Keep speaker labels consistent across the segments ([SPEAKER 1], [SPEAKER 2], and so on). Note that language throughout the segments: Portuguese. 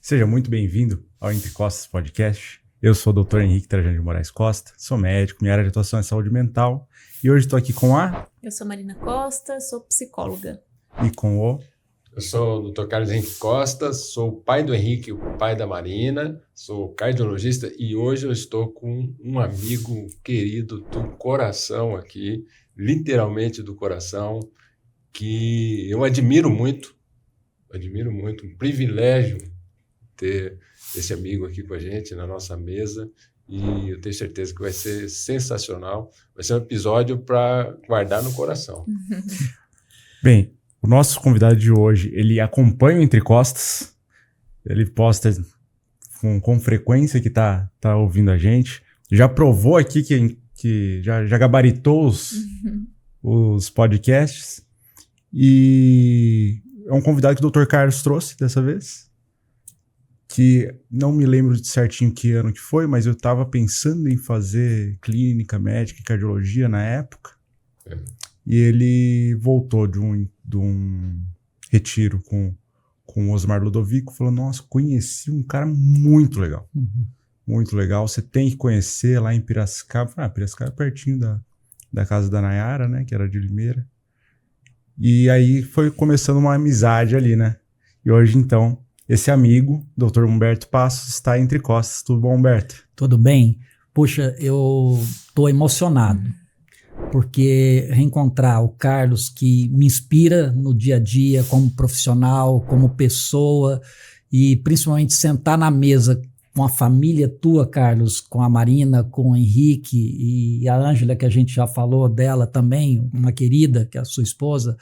[SPEAKER 1] Seja muito bem-vindo ao Entre Costas Podcast. Eu sou o Dr. Henrique Trajano de Moraes Costa, sou médico, minha área de atuação é saúde mental e hoje estou aqui com a...
[SPEAKER 2] Eu sou Marina Costa, sou psicóloga.
[SPEAKER 1] E com o...
[SPEAKER 3] Eu sou o Dr. Carlos Henrique Costa, sou o pai do Henrique, o pai da Marina, sou cardiologista e hoje eu estou com um amigo querido do coração aqui, literalmente do coração, que eu admiro muito, um privilégio ter esse amigo aqui com a gente na nossa mesa e eu tenho certeza que vai ser sensacional, vai ser um episódio para guardar no coração.
[SPEAKER 1] Bem, o nosso convidado de hoje, ele acompanha o Entre Costas, ele posta com frequência que tá ouvindo a gente, já provou aqui que já gabaritou os podcasts e é um convidado que o Dr. Carlos trouxe dessa vez, que não me lembro de certinho que ano que foi, mas eu estava pensando em fazer clínica, médica e cardiologia na época. E ele voltou de um retiro com o Osmar Ludovico, falou, nossa, conheci um cara muito legal. Muito legal, você tem que conhecer lá em Piracicaba. Piracicaba é pertinho da casa da Nayara, né, que era de Limeira. E aí foi começando uma amizade ali, né? E hoje, então, esse amigo, Dr. Humberto Passos, está entre costas. Tudo bom, Humberto?
[SPEAKER 4] Tudo bem. Puxa, eu estou emocionado, porque reencontrar o Carlos, que me inspira no dia a dia como profissional, como pessoa, e principalmente sentar na mesa com a família tua, Carlos, com a Marina, com o Henrique e a Ângela, que a gente já falou dela também, uma querida, que é a sua esposa,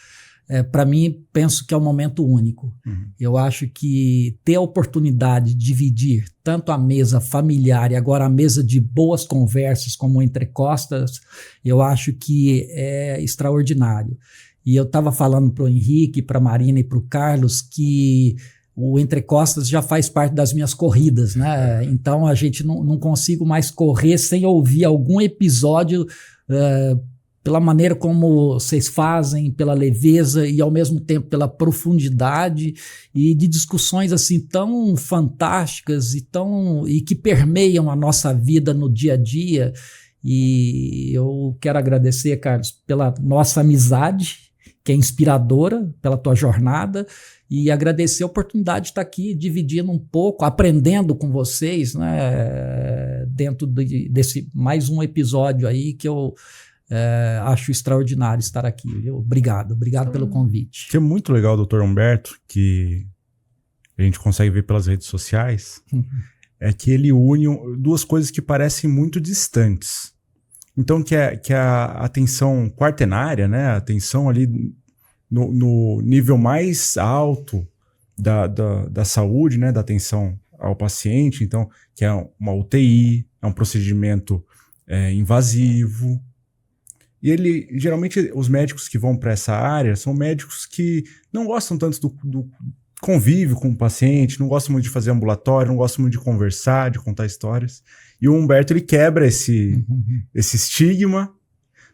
[SPEAKER 4] para mim, penso que é um momento único. Eu acho que ter a oportunidade de dividir tanto a mesa familiar e agora a mesa de boas conversas como Entre Costas, eu acho que é extraordinário. E eu estava falando para o Henrique, para a Marina e para o Carlos que o Entre Costas já faz parte das minhas corridas, né? Então a gente não consigo mais correr sem ouvir algum episódio pela maneira como vocês fazem, pela leveza e ao mesmo tempo pela profundidade e de discussões assim tão fantásticas e que permeiam a nossa vida no dia a dia. E eu quero agradecer, Carlos, pela nossa amizade, que é inspiradora, pela tua jornada, e agradecer a oportunidade de estar aqui dividindo um pouco, aprendendo com vocês, né, dentro desse mais um episódio aí que eu acho extraordinário estar aqui, viu? Obrigado pelo convite.
[SPEAKER 1] O que é muito legal, Dr. Humberto, que a gente consegue ver pelas redes sociais, é que ele une duas coisas que parecem muito distantes. Então, que é a atenção quaternária, né? A atenção ali no nível mais alto da saúde, né? Da atenção ao paciente, então, que é uma UTI, é um procedimento invasivo. E geralmente, os médicos que vão para essa área são médicos que não gostam tanto do convívio com o paciente, não gostam muito de fazer ambulatório, não gostam muito de conversar, de contar histórias. E o Humberto, ele quebra esse estigma,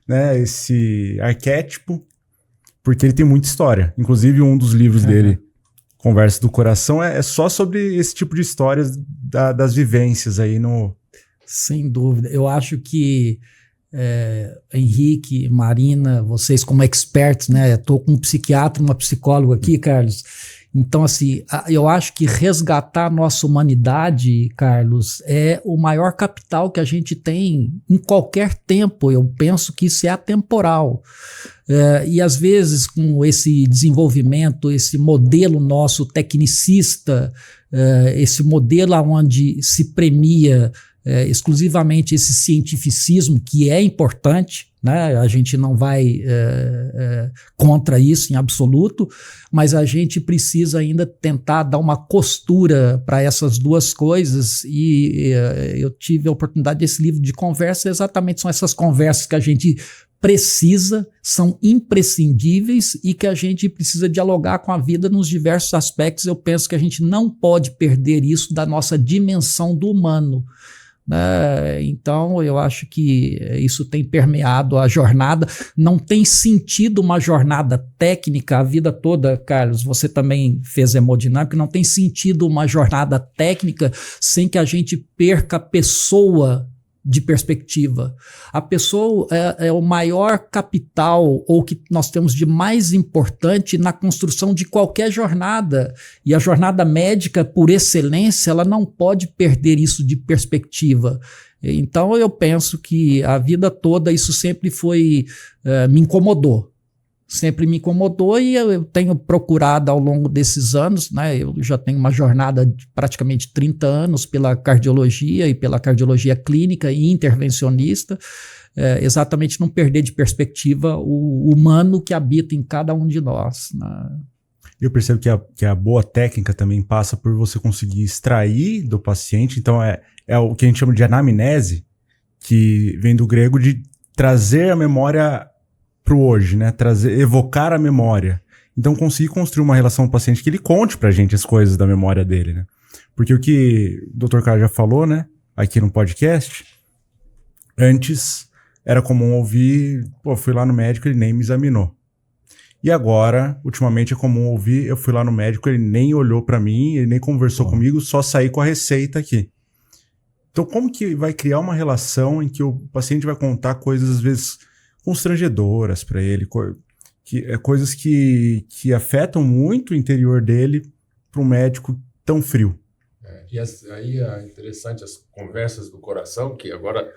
[SPEAKER 1] né, esse arquétipo, porque ele tem muita história. Inclusive, um dos livros dele, Conversa do Coração, é só sobre esse tipo de histórias das vivências aí no...
[SPEAKER 4] Sem dúvida. Eu acho que Henrique, Marina, vocês como experts, né? Estou com um psiquiatra, uma psicóloga aqui, Carlos. Então, assim, eu acho que resgatar a nossa humanidade, Carlos, é o maior capital que a gente tem em qualquer tempo. Eu penso que isso é atemporal. E às vezes, com esse desenvolvimento, esse modelo nosso tecnicista, esse modelo onde se premia exclusivamente esse cientificismo, que é importante, né? A gente não vai contra isso em absoluto, mas a gente precisa ainda tentar dar uma costura para essas duas coisas e eu tive a oportunidade desse livro de conversa, exatamente são essas conversas que a gente precisa, são imprescindíveis e que a gente precisa dialogar com a vida nos diversos aspectos. Eu penso que a gente não pode perder isso da nossa dimensão do humano. né? Então, eu acho que isso tem permeado a jornada. Não tem sentido uma jornada técnica a vida toda, Carlos. Você também fez hemodinâmica. Não tem sentido uma jornada técnica sem que a gente perca a pessoa de perspectiva. A pessoa é o maior capital ou que nós temos de mais importante na construção de qualquer jornada. E a jornada médica, por excelência, ela não pode perder isso de perspectiva. Então, eu penso que a vida toda isso sempre me incomodou. Sempre me incomodou e eu tenho procurado ao longo desses anos, né? Eu já tenho uma jornada de praticamente 30 anos pela cardiologia e pela cardiologia clínica e intervencionista, exatamente não perder de perspectiva o humano que habita em cada um de nós, né?
[SPEAKER 1] Eu percebo que a boa técnica também passa por você conseguir extrair do paciente, então é o que a gente chama de anamnese, que vem do grego de trazer a memória pro hoje, né? Evocar a memória. Então, conseguir construir uma relação com o paciente que ele conte pra gente as coisas da memória dele, né? Porque o que o Dr. Carlos já falou, né? Aqui no podcast, antes era comum ouvir, fui lá no médico, ele nem me examinou. E agora, ultimamente, é comum ouvir, eu fui lá no médico, ele nem olhou pra mim, ele nem conversou comigo, só saí com a receita aqui. Então, como que vai criar uma relação em que o paciente vai contar coisas, às vezes, constrangedoras para ele, coisas que afetam muito o interior dele para um médico tão frio.
[SPEAKER 3] Aí é interessante as conversas do coração, que agora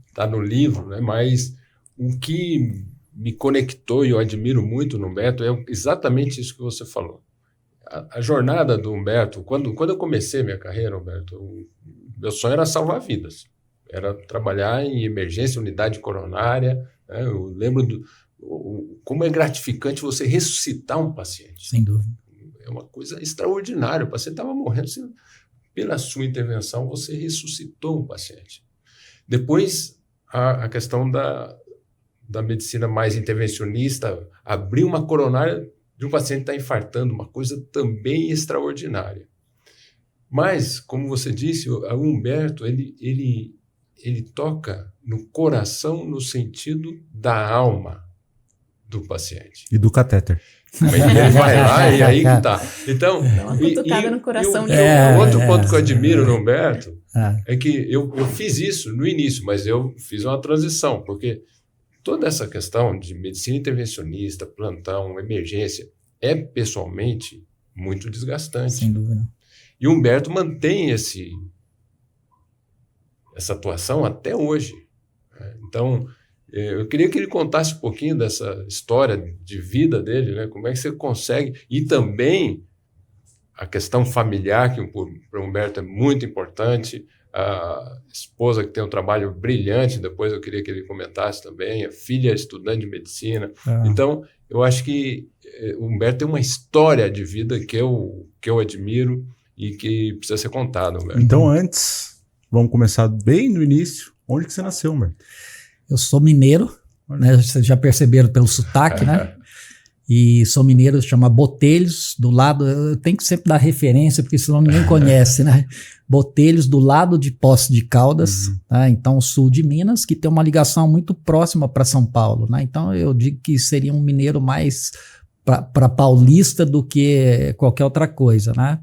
[SPEAKER 3] está no livro, né? Mas o que me conectou e eu admiro muito no Humberto é exatamente isso que você falou. A jornada do Humberto, quando eu comecei minha carreira, Humberto, meu sonho era salvar vidas, era trabalhar em emergência, unidade coronária. Eu lembro como é gratificante você ressuscitar um paciente.
[SPEAKER 4] Sem dúvida.
[SPEAKER 3] É uma coisa extraordinária. O paciente estava morrendo, pela sua intervenção, você ressuscitou um paciente. Depois, a questão da medicina mais intervencionista, abrir uma coronária de um paciente que está infartando, uma coisa também extraordinária. Mas, como você disse, o Humberto, ele toca no coração no sentido da alma do paciente.
[SPEAKER 1] E do catéter.
[SPEAKER 3] Ele vai lá e aí que tá. Então,
[SPEAKER 2] uma cutucada no coração de
[SPEAKER 3] outro ponto que eu admiro no Humberto é que eu fiz isso no início, mas eu fiz uma transição, porque toda essa questão de medicina intervencionista, plantão, emergência, é pessoalmente muito desgastante.
[SPEAKER 4] Sem dúvida.
[SPEAKER 3] E o Humberto mantém essa atuação até hoje. Então, eu queria que ele contasse um pouquinho dessa história de vida dele, né? Como é que você consegue... E também a questão familiar, que para o Humberto é muito importante, a esposa que tem um trabalho brilhante, depois eu queria que ele comentasse também, a filha estudante de medicina. Então, eu acho que o Humberto tem uma história de vida que eu admiro e que precisa ser contada, Humberto.
[SPEAKER 1] Então, antes, vamos começar bem no início. Onde que você nasceu, Humberto?
[SPEAKER 4] Eu sou mineiro, né? Vocês já perceberam pelo sotaque, né? E sou mineiro, chama Botelhos, do lado... Eu tenho que sempre dar referência, porque senão ninguém conhece, né? Botelhos, do lado de Poços de Caldas, tá? Então, sul de Minas, que tem uma ligação muito próxima para São Paulo, né? Então, eu digo que seria um mineiro mais para paulista do que qualquer outra coisa, né?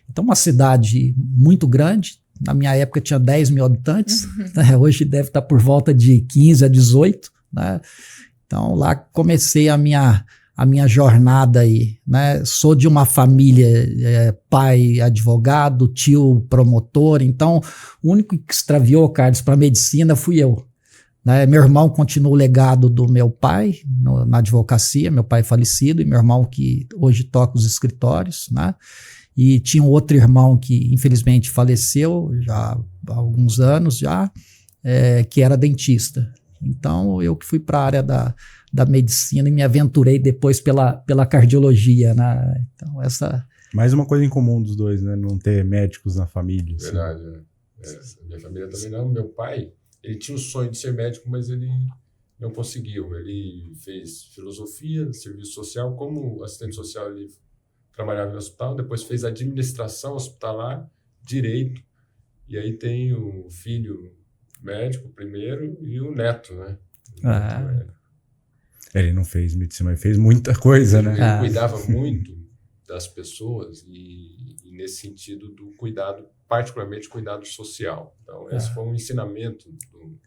[SPEAKER 4] Então, uma cidade muito grande. Na minha época tinha 10 mil habitantes, né? Hoje deve estar por volta de 15 a 18, né? Então lá comecei a minha jornada aí, né? Sou de uma família, pai advogado, tio promotor, então o único que extraviou, Carlos, para a medicina fui eu, né? Meu irmão continua o legado do meu pai na advocacia, meu pai falecido, e meu irmão que hoje toca os escritórios, né? E tinha um outro irmão que infelizmente faleceu já há alguns anos já, que era dentista. Então eu que fui para a área da medicina e me aventurei depois pela cardiologia, né? Então essa...
[SPEAKER 1] Mais uma coisa em comum dos dois, né? Não ter médicos na família. Assim.
[SPEAKER 3] Verdade, minha família também não. Meu pai, ele tinha o sonho de ser médico, mas ele não conseguiu. Ele fez filosofia, serviço social, como assistente social ele trabalhava no hospital, depois fez administração hospitalar, direito, E aí tem o filho médico primeiro e o neto, né?
[SPEAKER 1] Ele não fez medicina, mas fez muita coisa, né?
[SPEAKER 3] Ele cuidava muito das pessoas e nesse sentido do cuidado, particularmente cuidado social. Então, esse foi um ensinamento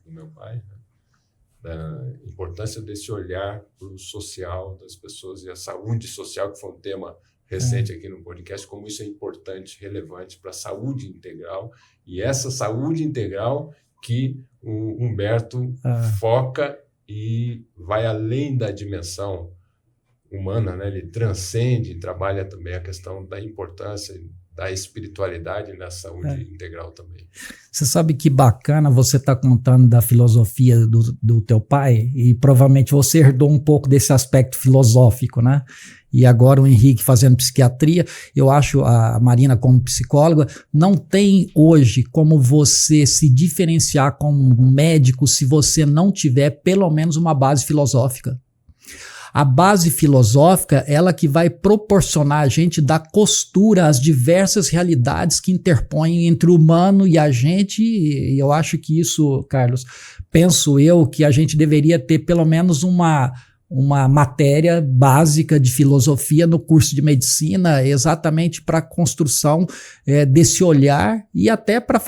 [SPEAKER 3] do meu pai, né? Da importância desse olhar para o social das pessoas e a saúde social, que foi um tema recente aqui no podcast, como isso é importante, relevante para a saúde integral. E essa saúde integral que o Humberto foca e vai além da dimensão humana, né? Ele transcende e trabalha também a questão da importância da espiritualidade na saúde integral também.
[SPEAKER 4] Você sabe que bacana você estar contando da filosofia do teu pai, e provavelmente você herdou um pouco desse aspecto filosófico, né? E agora o Henrique fazendo psiquiatria. Eu acho a Marina como psicóloga, não tem hoje como você se diferenciar como médico se você não tiver pelo menos uma base filosófica. A base filosófica, ela que vai proporcionar a gente dar costura às diversas realidades que interpõem entre o humano e a gente, e eu acho que isso, Carlos, penso eu que a gente deveria ter pelo menos uma matéria básica de filosofia no curso de medicina, exatamente para a construção desse olhar e até para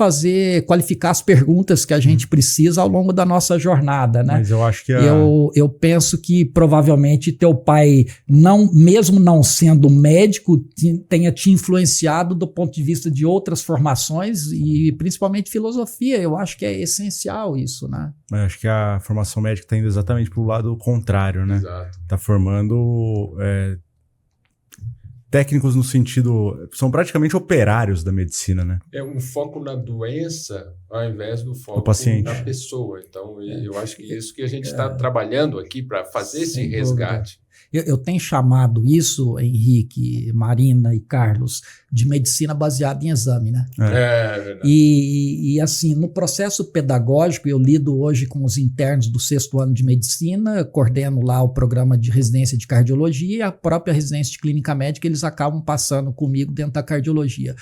[SPEAKER 4] qualificar as perguntas que a gente precisa ao longo da nossa jornada, né?
[SPEAKER 1] Mas eu acho que
[SPEAKER 4] eu penso que provavelmente teu pai, mesmo não sendo médico, tenha te influenciado do ponto de vista de outras formações e principalmente filosofia. Eu acho que é essencial isso, né?
[SPEAKER 1] Eu acho que a formação médica está indo exatamente para o lado contrário, né?
[SPEAKER 3] Exato.
[SPEAKER 1] Tá formando técnicos no sentido... São praticamente operários da medicina, né?
[SPEAKER 3] É um foco na doença ao invés do foco na pessoa. Então, eu acho que isso que a gente está trabalhando aqui para fazer esse resgate.
[SPEAKER 4] Eu tenho chamado isso, Henrique, Marina e Carlos, de medicina baseada em exame, né?
[SPEAKER 3] É verdade.
[SPEAKER 4] E assim, no processo pedagógico, eu lido hoje com os internos do 6º ano de medicina, coordeno lá o programa de residência de cardiologia e a própria residência de clínica médica, eles acabam passando comigo dentro da cardiologia.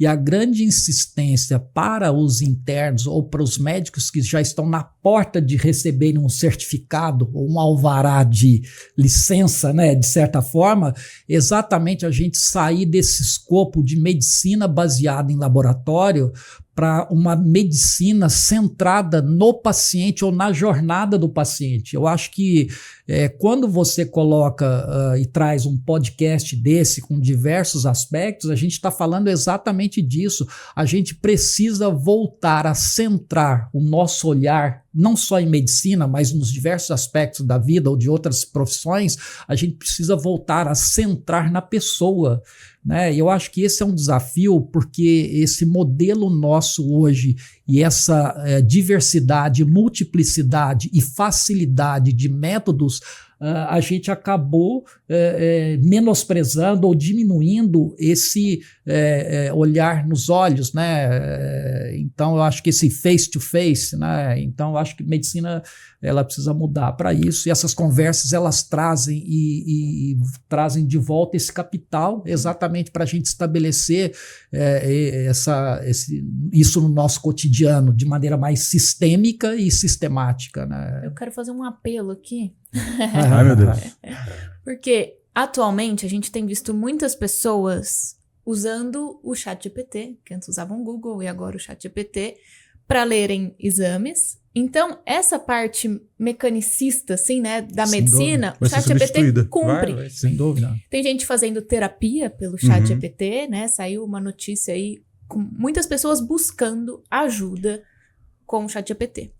[SPEAKER 4] E a grande insistência para os internos ou para os médicos que já estão na porta de receberem um certificado ou um alvará de licença, né, de certa forma, exatamente a gente sair desse escopo de medicina baseada em laboratório para uma medicina centrada no paciente ou na jornada do paciente. Eu acho que quando você coloca e traz um podcast desse com diversos aspectos, a gente está falando exatamente disso. A gente precisa voltar a centrar o nosso olhar, não só em medicina, mas nos diversos aspectos da vida ou de outras profissões, a gente precisa voltar a centrar na pessoa, né? Eu acho que esse é um desafio, porque esse modelo nosso hoje e essa diversidade, multiplicidade e facilidade de métodos, a gente acabou menosprezando ou diminuindo esse olhar nos olhos, né? Então, eu acho que esse face-to-face, né? Então, eu acho que medicina ela precisa mudar para isso, e essas conversas elas trazem e trazem de volta esse capital exatamente para a gente estabelecer isso no nosso cotidiano de maneira mais sistêmica e sistemática, né?
[SPEAKER 2] Eu quero fazer um apelo aqui.
[SPEAKER 1] Ai, meu Deus.
[SPEAKER 2] Porque atualmente a gente tem visto muitas pessoas usando o ChatGPT, que antes usavam o Google e agora o ChatGPT, para lerem exames. Então, essa parte mecanicista, assim, né, da medicina, o ChatGPT cumpre.
[SPEAKER 4] Sem dúvida.
[SPEAKER 2] Tem gente fazendo terapia pelo ChatGPT, né? Saiu uma notícia aí com muitas pessoas buscando ajuda com o ChatGPT.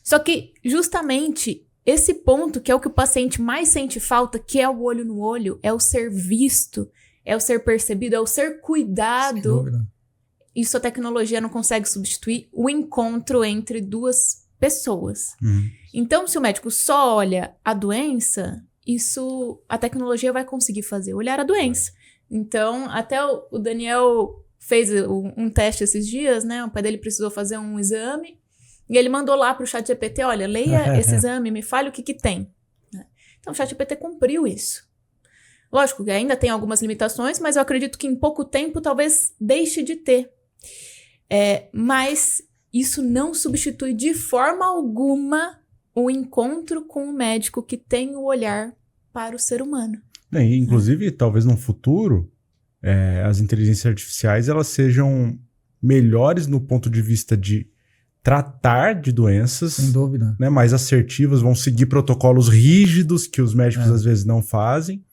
[SPEAKER 2] Só que, justamente, esse ponto, que é o que o paciente mais sente falta, que é o olho no olho, é o ser visto, é o ser percebido, é o ser cuidado.
[SPEAKER 4] Sem dúvida.
[SPEAKER 2] Isso a tecnologia não consegue substituir, o encontro entre duas pessoas. Então, se o médico só olha a doença, isso a tecnologia vai conseguir fazer, olhar a doença. Então, até o Daniel fez um teste esses dias, né? O pai dele precisou fazer um exame e ele mandou lá para o ChatGPT, olha, leia esse exame, me fale o que tem. Então, o ChatGPT cumpriu isso. Lógico que ainda tem algumas limitações, mas eu acredito que em pouco tempo talvez deixe de ter. Mas isso não substitui de forma alguma o encontro com o médico que tem o olhar para o ser humano.
[SPEAKER 1] Inclusive, talvez no futuro, as inteligências artificiais elas sejam melhores no ponto de vista de tratar de doenças.
[SPEAKER 4] Sem dúvida.
[SPEAKER 1] Né, mais assertivas, vão seguir protocolos rígidos que os médicos às vezes não fazem,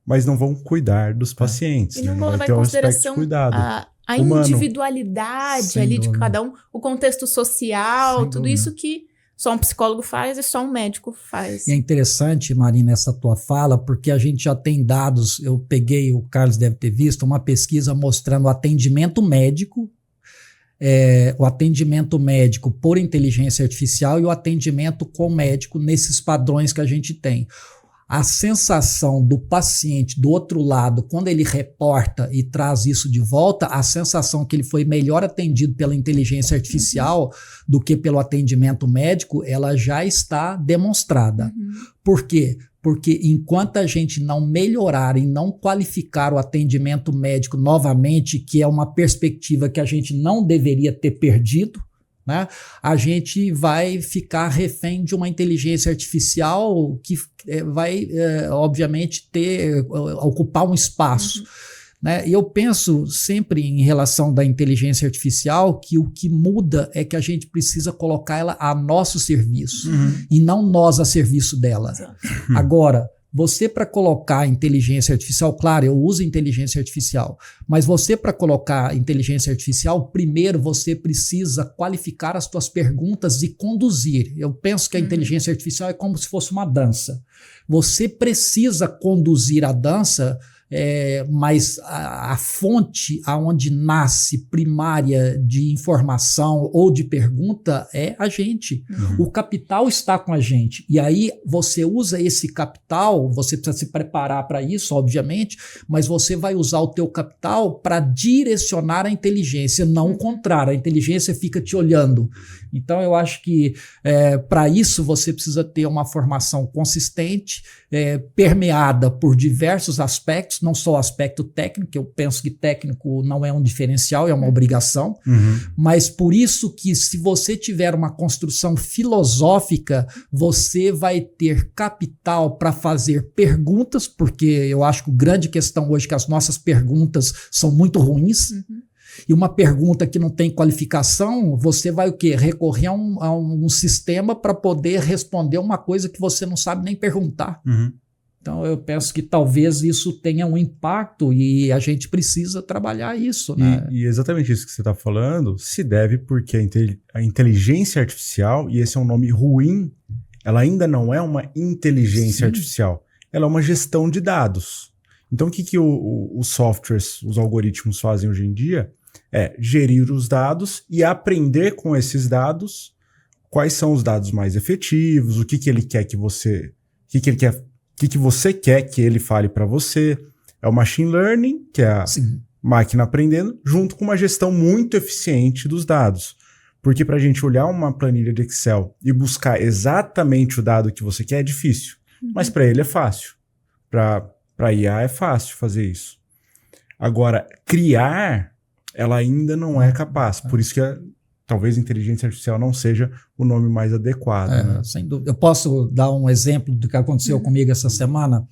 [SPEAKER 1] mas não vão cuidar dos pacientes.
[SPEAKER 2] E não
[SPEAKER 1] né?
[SPEAKER 2] vão
[SPEAKER 1] Vai
[SPEAKER 2] levar
[SPEAKER 1] ter
[SPEAKER 2] em
[SPEAKER 1] um aspecto de
[SPEAKER 2] consideração
[SPEAKER 1] cuidado.
[SPEAKER 2] a
[SPEAKER 1] humano.
[SPEAKER 2] individualidade
[SPEAKER 4] Sem
[SPEAKER 2] ali
[SPEAKER 4] dúvida.
[SPEAKER 2] de cada um, o contexto social,
[SPEAKER 4] Sem
[SPEAKER 2] tudo
[SPEAKER 4] dúvida.
[SPEAKER 2] isso que só um psicólogo faz e só um médico faz.
[SPEAKER 4] E é interessante, Marina, essa tua fala, porque a gente já tem dados, eu peguei, o Carlos deve ter visto, uma pesquisa mostrando o atendimento médico por inteligência artificial e o atendimento com médico nesses padrões que a gente tem. A sensação do paciente do outro lado, quando ele reporta e traz isso de volta, a sensação que ele foi melhor atendido pela inteligência artificial do que pelo atendimento médico, ela já está demonstrada. Por quê? Porque enquanto a gente não melhorar e não qualificar o atendimento médico novamente, que é uma perspectiva que a gente não deveria ter perdido, né? A gente vai ficar refém de uma inteligência artificial que vai, obviamente, ocupar um espaço. Né? E eu penso sempre em relação da inteligência artificial que o que muda é que a gente precisa colocar ela a nosso serviço e não nós a serviço dela. Agora, você para colocar inteligência artificial, claro, eu uso inteligência artificial, mas você para colocar inteligência artificial, primeiro você precisa qualificar as suas perguntas e conduzir. Eu penso que a inteligência artificial é como se fosse uma dança. Você precisa conduzir a dança, mas a fonte aonde nasce primária de informação ou de pergunta é a gente. O capital está com a gente. E aí você usa esse capital, você precisa se preparar para isso, obviamente, mas você vai usar o teu capital para direcionar a inteligência, não o contrário. A inteligência fica te olhando. Então eu acho que para isso você precisa ter uma formação consistente, permeada por diversos aspectos, não só o aspecto técnico, eu penso que técnico não é um diferencial, é uma obrigação, mas por isso que se você tiver uma construção filosófica, você vai ter capital para fazer perguntas, porque eu acho que a grande questão hoje é que as nossas perguntas são muito ruins, e uma pergunta que não tem qualificação, você vai o quê? Recorrer a um sistema para poder responder uma coisa que você não sabe nem perguntar. Então eu penso que talvez isso tenha um impacto e a gente precisa trabalhar isso. Né?
[SPEAKER 1] E exatamente isso que você está falando se deve porque a inteligência artificial, e esse é um nome ruim, ela ainda não é uma inteligência artificial, ela é uma gestão de dados. Então o que os softwares, os algoritmos fazem hoje em dia é gerir os dados e aprender com esses dados quais são os dados mais efetivos, o que ele quer que você... O que você quer que ele fale para você. É o machine learning, que é a máquina aprendendo, junto com uma gestão muito eficiente dos dados. Porque para a gente olhar uma planilha de Excel e buscar exatamente o dado que você quer é difícil. Mas para ele é fácil. Para IA é fácil fazer isso. Agora, criar, ela ainda não é capaz. Por isso que talvez inteligência artificial não seja o nome mais adequado. Né?
[SPEAKER 4] Sem dúvida. Eu posso dar um exemplo do que aconteceu comigo essa semana?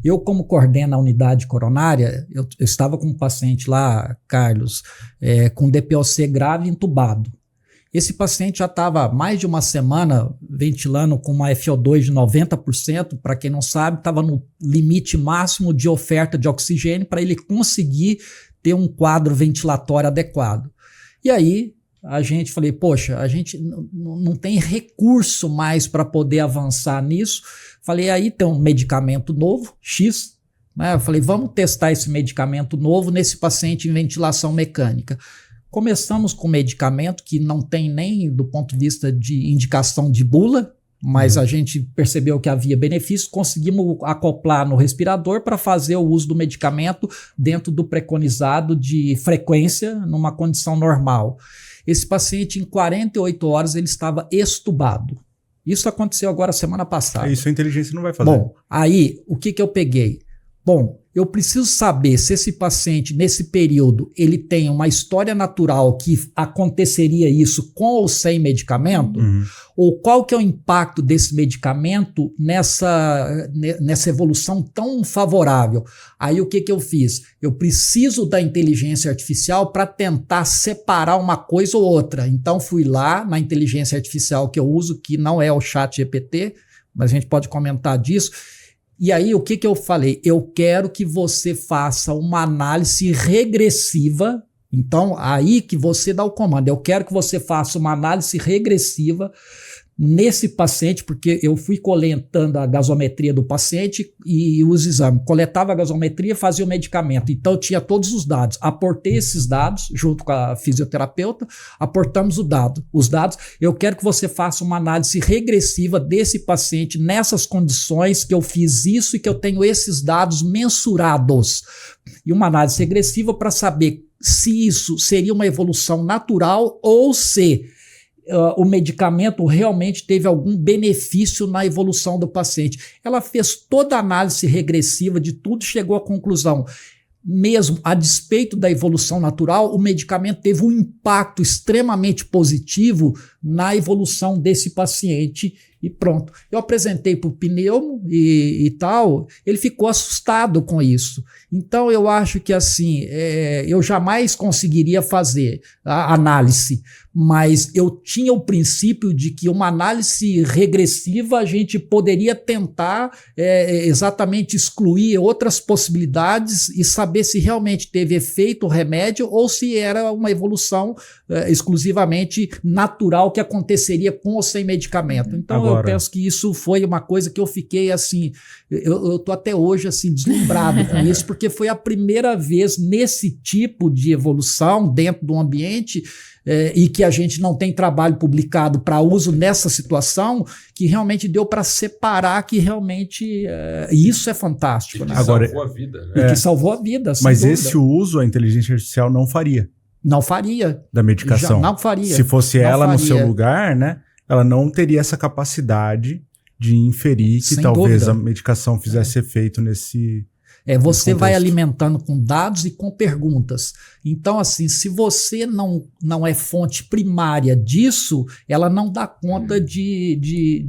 [SPEAKER 4] Eu, como coordeno a unidade coronária, eu estava com um paciente lá, Carlos, com DPOC grave entubado. Esse paciente já estava há mais de uma semana ventilando com uma FO2 de 90%, para quem não sabe, estava no limite máximo de oferta de oxigênio para ele conseguir ter um quadro ventilatório adequado. E aí, falei, poxa, a gente não tem recurso mais para poder avançar nisso. Falei, aí tem um medicamento novo, X, né? Eu falei, vamos testar esse medicamento novo nesse paciente em ventilação mecânica. Começamos com medicamento que não tem nem do ponto de vista de indicação de bula, mas a gente percebeu que havia benefício, conseguimos acoplar no respirador para fazer o uso do medicamento dentro do preconizado de frequência numa condição normal. Esse paciente, em 48 horas, ele estava extubado. Isso aconteceu agora semana passada.
[SPEAKER 1] Isso a inteligência não vai fazer.
[SPEAKER 4] Bom, aí, o que eu peguei? Bom, eu preciso saber se esse paciente, nesse período, ele tem uma história natural que aconteceria isso com ou sem medicamento, ou qual que é o impacto desse medicamento nessa evolução tão favorável. Aí o que eu fiz? Eu preciso da inteligência artificial para tentar separar uma coisa ou outra. Então fui lá na inteligência artificial que eu uso, que não é o ChatGPT, mas a gente pode comentar disso. E aí, o que eu falei? Eu quero que você faça uma análise regressiva. Então, aí que você dá o comando. Eu quero que você faça uma análise regressiva nesse paciente, porque eu fui coletando a gasometria do paciente e os exames. Coletava a gasometria, fazia o medicamento. Então, eu tinha todos os dados. Aportei esses dados, junto com a fisioterapeuta, aportamos os dados. Eu quero que você faça uma análise regressiva desse paciente nessas condições, que eu fiz isso e que eu tenho esses dados mensurados. E uma análise regressiva para saber se isso seria uma evolução natural ou se o medicamento realmente teve algum benefício na evolução do paciente. Ela fez toda a análise regressiva de tudo, chegou à conclusão. Mesmo a despeito da evolução natural, o medicamento teve um impacto extremamente positivo na evolução desse paciente e pronto. Eu apresentei para o pneumo e tal, ele ficou assustado com isso. Então eu acho que assim, eu jamais conseguiria fazer a análise, mas eu tinha o princípio de que uma análise regressiva a gente poderia tentar exatamente excluir outras possibilidades e saber se realmente teve efeito o remédio ou se era uma evolução exclusivamente natural que aconteceria com ou sem medicamento. Então eu penso que isso foi uma coisa que eu fiquei assim, eu tô até hoje assim deslumbrado com isso, porque foi a primeira vez nesse tipo de evolução dentro do ambiente e que a gente não tem trabalho publicado para uso nessa situação, que realmente deu para separar que realmente isso é fantástico.
[SPEAKER 3] E que
[SPEAKER 4] né?
[SPEAKER 3] salvou a vida. Né?
[SPEAKER 4] E que salvou a vida, sem
[SPEAKER 1] Mas
[SPEAKER 4] dúvida.
[SPEAKER 1] esse uso, a inteligência artificial não faria.
[SPEAKER 4] Não faria.
[SPEAKER 1] Da medicação.
[SPEAKER 4] Não faria.
[SPEAKER 1] Se fosse ela
[SPEAKER 4] faria.
[SPEAKER 1] no seu lugar, né? Ela não teria essa capacidade de inferir que
[SPEAKER 4] Sem
[SPEAKER 1] talvez
[SPEAKER 4] dúvida.
[SPEAKER 1] a medicação fizesse efeito nesse...
[SPEAKER 4] Você vai
[SPEAKER 1] contexto.
[SPEAKER 4] alimentando com dados e com perguntas. Então, assim, se você não é fonte primária disso, ela não dá conta de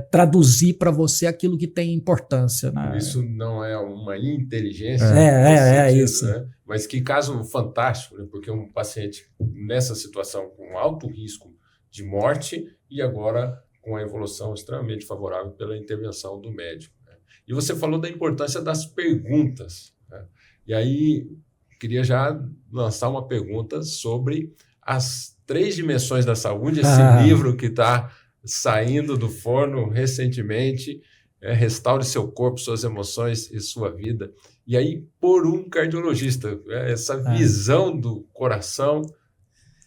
[SPEAKER 4] traduzir para você aquilo que tem importância. Né?
[SPEAKER 3] Isso não é uma inteligência.
[SPEAKER 4] É
[SPEAKER 3] sentido,
[SPEAKER 4] isso.
[SPEAKER 3] Né? Mas que caso fantástico, né? Porque um paciente nessa situação com alto risco de morte e agora com a evolução extremamente favorável pela intervenção do médico. E você falou da importância das perguntas. Né? E aí, queria já lançar uma pergunta sobre as 3 dimensões da saúde, esse livro que está saindo do forno recentemente, Restaure seu corpo, suas emoções e sua vida. E aí, por um cardiologista, essa visão do coração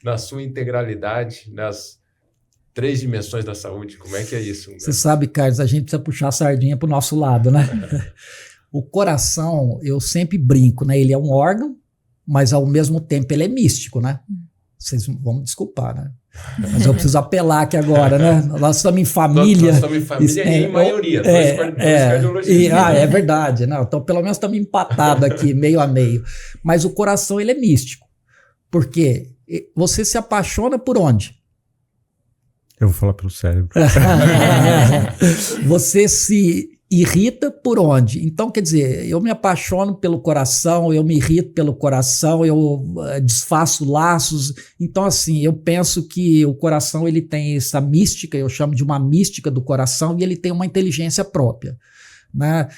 [SPEAKER 3] na sua integralidade, nas 3 dimensões da saúde, como é que é isso?
[SPEAKER 4] Você sabe, Carlos, a gente precisa puxar a sardinha para o nosso lado, né? O coração, eu sempre brinco, né? Ele é um órgão, mas ao mesmo tempo ele é místico, né? Vocês vão me desculpar, né? Mas eu preciso apelar aqui agora, né? Nós estamos em família.
[SPEAKER 3] Nós estamos em família e em maioria. Dois cardiologistas.
[SPEAKER 4] É verdade. Não, então, pelo menos estamos empatados aqui, meio a meio. Mas o coração, ele é místico. Por quê? Você se apaixona por onde?
[SPEAKER 1] Eu vou falar pelo cérebro.
[SPEAKER 4] Você se irrita por onde? Então, quer dizer, eu me apaixono pelo coração, eu me irrito pelo coração, eu desfaço laços. Então, assim, eu penso que o coração ele tem essa mística, eu chamo de uma mística do coração, e ele tem uma inteligência própria, né?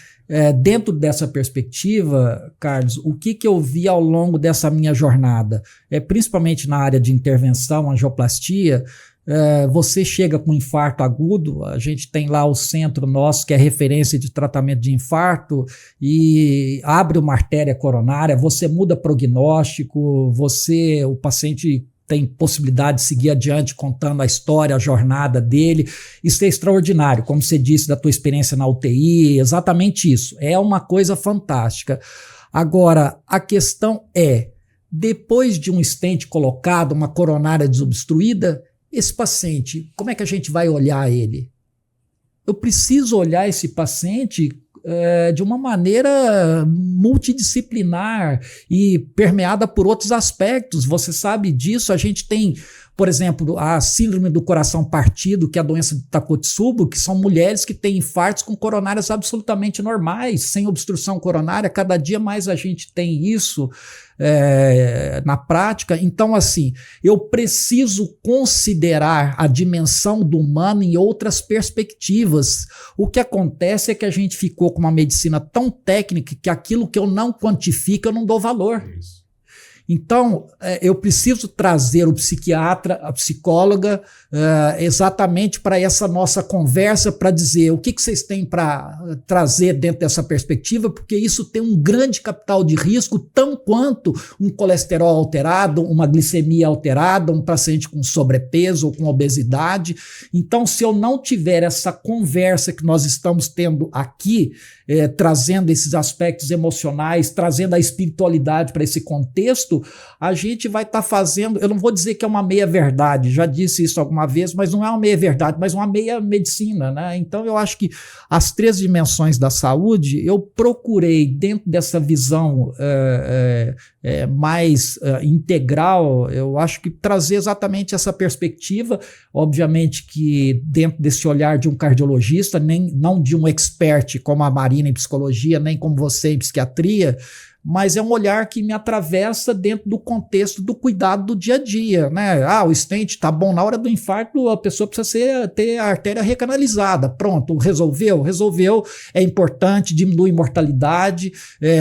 [SPEAKER 4] Dentro dessa perspectiva, Carlos, o que eu vi ao longo dessa minha jornada, principalmente na área de intervenção, angioplastia, você chega com infarto agudo, a gente tem lá o centro nosso que é referência de tratamento de infarto e abre uma artéria coronária, você muda prognóstico, o paciente tem possibilidade de seguir adiante contando a história, a jornada dele. Isso é extraordinário, como você disse da tua experiência na UTI, exatamente isso. É uma coisa fantástica. Agora, a questão é, depois de um stent colocado, uma coronária desobstruída, esse paciente, como é que a gente vai olhar ele? Eu preciso olhar esse paciente de uma maneira multidisciplinar e permeada por outros aspectos. Você sabe disso, a gente tem, por exemplo, a síndrome do coração partido, que é a doença de Takotsubo, que são mulheres que têm infartos com coronárias absolutamente normais, sem obstrução coronária. Cada dia mais a gente tem isso na prática. Então, assim, eu preciso considerar a dimensão do humano em outras perspectivas. O que acontece é que a gente ficou com uma medicina tão técnica que aquilo que eu não quantifico, eu não dou valor.
[SPEAKER 3] Isso.
[SPEAKER 4] Então, eu preciso trazer o psiquiatra, a psicóloga, exatamente para essa nossa conversa, para dizer o que vocês têm para trazer dentro dessa perspectiva, porque isso tem um grande capital de risco, tão quanto um colesterol alterado, uma glicemia alterada, um paciente com sobrepeso ou com obesidade. Então, se eu não tiver essa conversa que nós estamos tendo aqui, trazendo esses aspectos emocionais, trazendo a espiritualidade para esse contexto, a gente vai estar fazendo, eu não vou dizer que é uma meia-verdade, já disse isso alguma vez, mas não é uma meia-verdade, mas uma meia-medicina, né? Então eu acho que as 3 dimensões da saúde, eu procurei, dentro dessa visão mais integral, eu acho que trazer exatamente essa perspectiva, obviamente que dentro desse olhar de um cardiologista, não de um expert como a Marina em psicologia, nem como você em psiquiatria, mas é um olhar que me atravessa dentro do contexto do cuidado do dia a dia, né? O stent tá bom, na hora do infarto a pessoa precisa ter a artéria recanalizada, pronto, resolveu, é importante, diminui mortalidade,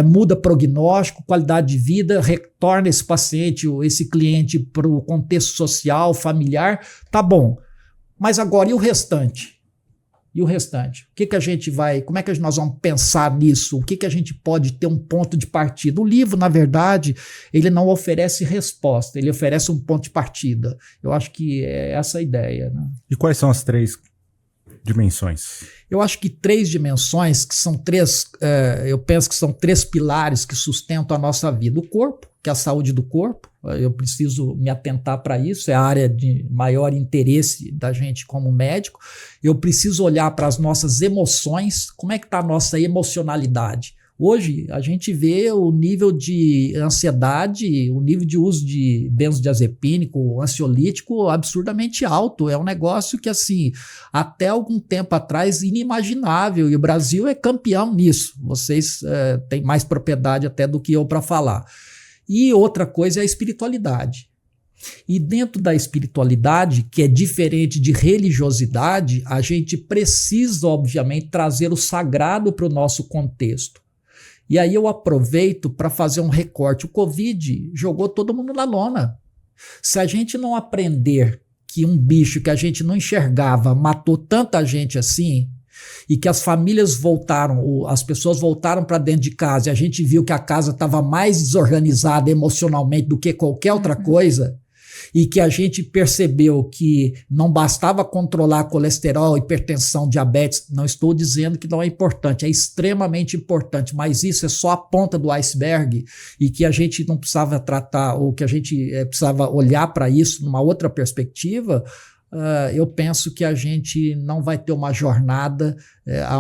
[SPEAKER 4] muda prognóstico, qualidade de vida, retorna esse paciente, esse cliente para o contexto social, familiar, tá bom. Mas agora, e o restante? E o restante? O que a gente vai, como é que nós vamos pensar nisso? O que a gente pode ter um ponto de partida? O livro, na verdade, ele não oferece resposta, ele oferece um ponto de partida. Eu acho que é essa a ideia, né?
[SPEAKER 1] E quais são as 3 dimensões?
[SPEAKER 4] Eu acho que 3 dimensões, que são 3, eu penso que são 3 pilares que sustentam a nossa vida. O corpo, que é a saúde do corpo, eu preciso me atentar para isso, é a área de maior interesse da gente como médico. Eu preciso olhar para as nossas emoções, como é que está a nossa emocionalidade. Hoje, a gente vê o nível de ansiedade, o nível de uso de benzodiazepínico, ansiolítico absurdamente alto. É um negócio que, assim, até algum tempo atrás, inimaginável. E o Brasil é campeão nisso. Vocês têm mais propriedade até do que eu para falar. E outra coisa é a espiritualidade. E dentro da espiritualidade, que é diferente de religiosidade, a gente precisa, obviamente, trazer o sagrado para o nosso contexto. E aí eu aproveito para fazer um recorte. O Covid jogou todo mundo na lona. Se a gente não aprender que um bicho que a gente não enxergava matou tanta gente assim, e que as famílias voltaram, as pessoas voltaram para dentro de casa e a gente viu que a casa estava mais desorganizada emocionalmente do que qualquer outra coisa, e que a gente percebeu que não bastava controlar colesterol, hipertensão, diabetes. Não estou dizendo que não é importante, é extremamente importante, mas isso é só a ponta do iceberg, e que a gente não precisava tratar, ou que a gente precisava olhar para isso numa outra perspectiva. Eu penso que a gente não vai ter uma jornada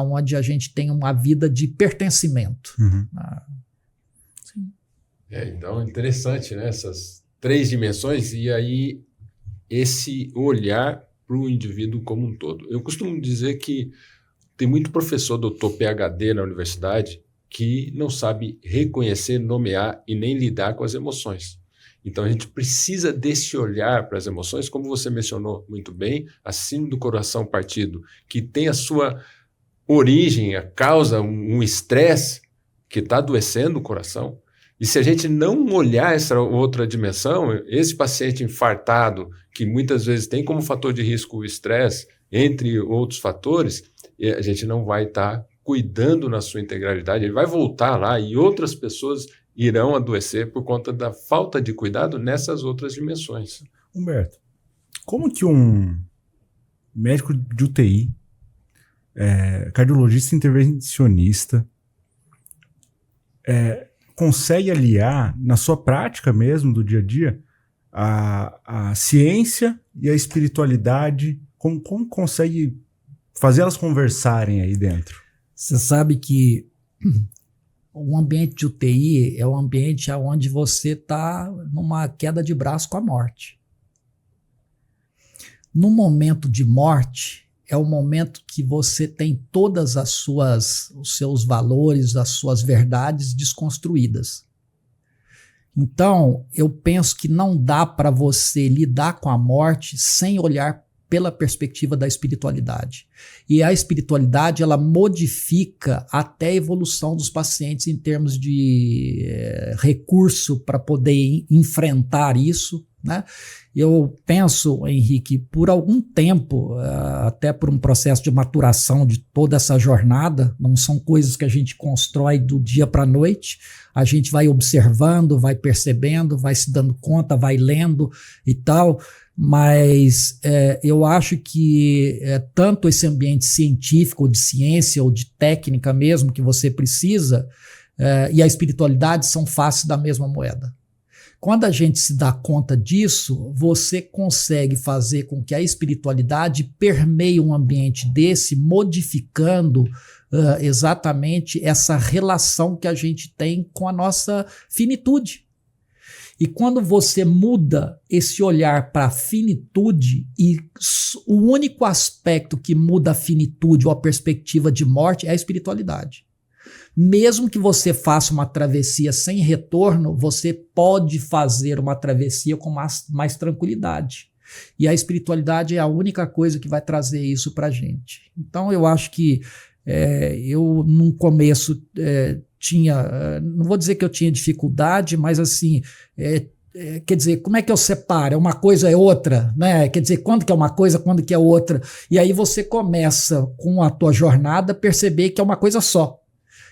[SPEAKER 4] onde a gente tem uma vida de pertencimento.
[SPEAKER 1] Uhum.
[SPEAKER 2] Sim.
[SPEAKER 3] Então, interessante, né? Essas 3 dimensões, e aí esse olhar para o indivíduo como um todo. Eu costumo dizer que tem muito professor, doutor PhD na universidade, que não sabe reconhecer, nomear e nem lidar com as emoções. Então, a gente precisa desse olhar para as emoções, como você mencionou muito bem, a síndrome do coração partido, que tem a sua origem, a causa, um estresse que está adoecendo o coração. E se a gente não olhar essa outra dimensão, esse paciente infartado, que muitas vezes tem como fator de risco o estresse, entre outros fatores, a gente não vai estar cuidando na sua integralidade, ele vai voltar lá e outras pessoas irão adoecer por conta da falta de cuidado nessas outras dimensões.
[SPEAKER 1] Humberto, como que um médico de UTI, cardiologista intervencionista, consegue aliar na sua prática mesmo do dia a dia a ciência e a espiritualidade? Como consegue fazer elas conversarem aí dentro?
[SPEAKER 4] Você sabe que o ambiente de UTI é um ambiente onde você está numa queda de braço com a morte. No momento de morte, é o momento que você tem todas os seus valores, as suas verdades desconstruídas. Então, eu penso que não dá para você lidar com a morte sem olhar pela perspectiva da espiritualidade. E a espiritualidade, ela modifica até a evolução dos pacientes em termos de recurso para poder enfrentar isso, né? Eu penso, Henrique, por algum tempo, até por um processo de maturação de toda essa jornada, não são coisas que a gente constrói do dia para a noite, a gente vai observando, vai percebendo, vai se dando conta, vai lendo e tal, mas eu acho que tanto esse ambiente científico, ou de ciência, ou de técnica mesmo, que você precisa, e a espiritualidade são faces da mesma moeda. Quando a gente se dá conta disso, você consegue fazer com que a espiritualidade permeie um ambiente desse, modificando exatamente essa relação que a gente tem com a nossa finitude. E quando você muda esse olhar para a finitude, e o único aspecto que muda a finitude ou a perspectiva de morte é a espiritualidade. Mesmo que você faça uma travessia sem retorno, você pode fazer uma travessia com mais tranquilidade. E a espiritualidade é a única coisa que vai trazer isso para a gente. Então eu acho que eu no começo tinha, não vou dizer que eu tinha dificuldade, mas assim, quer dizer, como é que eu separo? Uma coisa é outra, né? Quer dizer, quando que é uma coisa, quando que é outra? E aí você começa com a tua jornada a perceber que é uma coisa só.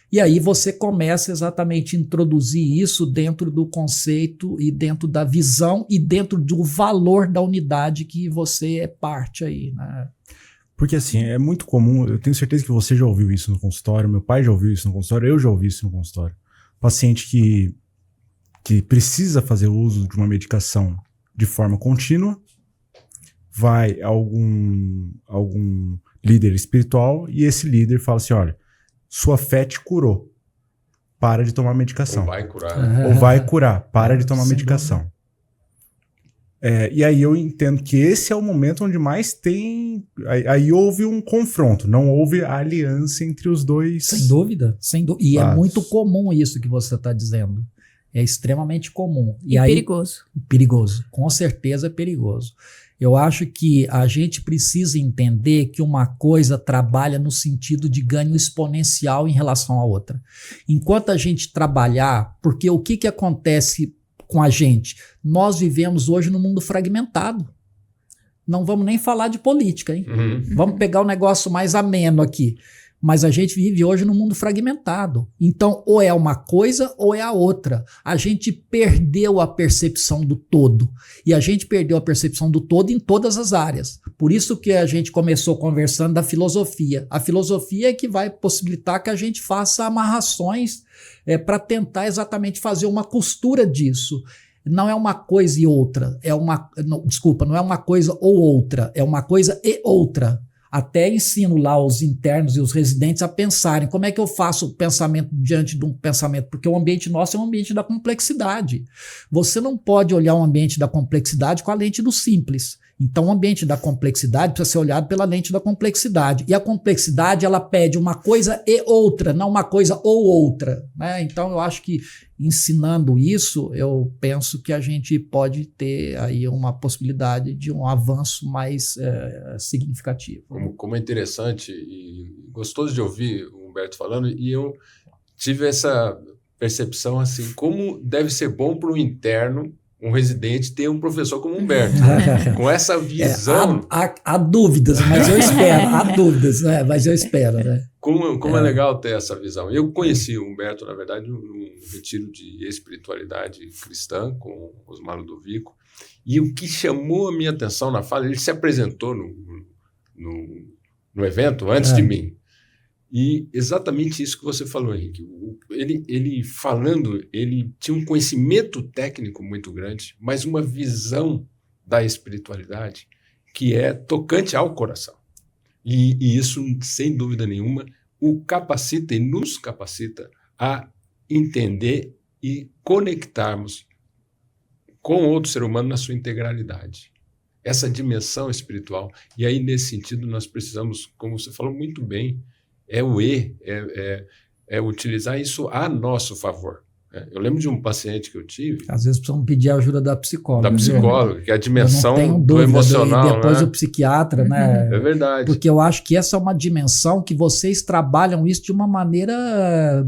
[SPEAKER 4] E aí você começa exatamente a introduzir isso dentro do conceito e dentro da visão e dentro do valor da unidade que você é parte aí, né?
[SPEAKER 1] Porque assim, é muito comum, eu tenho certeza que você já ouviu isso no consultório, meu pai já ouviu isso no consultório, eu já ouvi isso no consultório. Paciente que precisa fazer uso de uma medicação de forma contínua, vai a algum líder espiritual e esse líder fala assim, olha, sua fé te curou, para de tomar medicação.
[SPEAKER 3] Ou vai curar.
[SPEAKER 1] Ou vai curar, para de tomar medicação. E aí eu entendo que esse é o momento onde mais tem... Aí houve um confronto, não houve a aliança entre os dois.
[SPEAKER 4] Sem dúvida, sem dúvida. E é muito comum isso que você está dizendo. É extremamente comum.
[SPEAKER 2] E aí, perigoso.
[SPEAKER 4] Perigoso, com certeza é perigoso. Eu acho que a gente precisa entender que uma coisa trabalha no sentido de ganho exponencial em relação à outra. Enquanto a gente trabalhar, porque o que acontece com a gente? Nós vivemos hoje num mundo fragmentado. Não vamos nem falar de política, hein? Vamos pegar o negócio mais ameno aqui. Mas a gente vive hoje num mundo fragmentado. Então, ou é uma coisa ou é a outra. A gente perdeu a percepção do todo. E a gente perdeu a percepção do todo em todas as áreas. Por isso que a gente começou conversando da filosofia. A filosofia é que vai possibilitar que a gente faça amarrações para tentar exatamente fazer uma costura disso. Não é uma coisa e outra. Não é uma coisa ou outra. É uma coisa e outra. Até ensino lá os internos e os residentes a pensarem como é que eu faço o pensamento diante de um pensamento, porque o ambiente nosso é um ambiente da complexidade. Você não pode olhar um ambiente da complexidade com a lente do simples. Então o ambiente da complexidade precisa ser olhado pela lente da complexidade. E a complexidade, ela pede uma coisa e outra, não uma coisa ou outra, né? Então eu acho que ensinando isso, eu penso que a gente pode ter aí uma possibilidade de um avanço mais significativo.
[SPEAKER 3] Como é interessante e gostoso de ouvir o Humberto falando, e eu tive essa percepção assim, como deve ser bom para o interno um residente ter um professor como Humberto, né? Com essa visão.
[SPEAKER 4] Há dúvidas, mas eu espero. Há dúvidas, né? Mas eu espero, né?
[SPEAKER 3] Como é legal ter essa visão. Eu conheci o Humberto, na verdade, num retiro de espiritualidade cristã com Osmar Ludovico, e o que chamou a minha atenção na fala, ele se apresentou no evento antes de mim. E exatamente isso que você falou, Henrique. Ele falando, ele tinha um conhecimento técnico muito grande, mas uma visão da espiritualidade que é tocante ao coração. E isso, sem dúvida nenhuma, o capacita e nos capacita a entender e conectarmos com outro ser humano na sua integralidade. Essa dimensão espiritual. E aí, nesse sentido, nós precisamos, como você falou muito bem, utilizar isso a nosso favor. Eu lembro de um paciente que eu tive.
[SPEAKER 4] Às vezes precisamos pedir a ajuda da psicóloga.
[SPEAKER 3] Da psicóloga, que é a dimensão
[SPEAKER 4] do
[SPEAKER 3] emocional.
[SPEAKER 4] E depois
[SPEAKER 3] né?
[SPEAKER 4] o psiquiatra, né?
[SPEAKER 3] É verdade.
[SPEAKER 4] Porque eu acho que essa é uma dimensão que vocês trabalham isso de uma maneira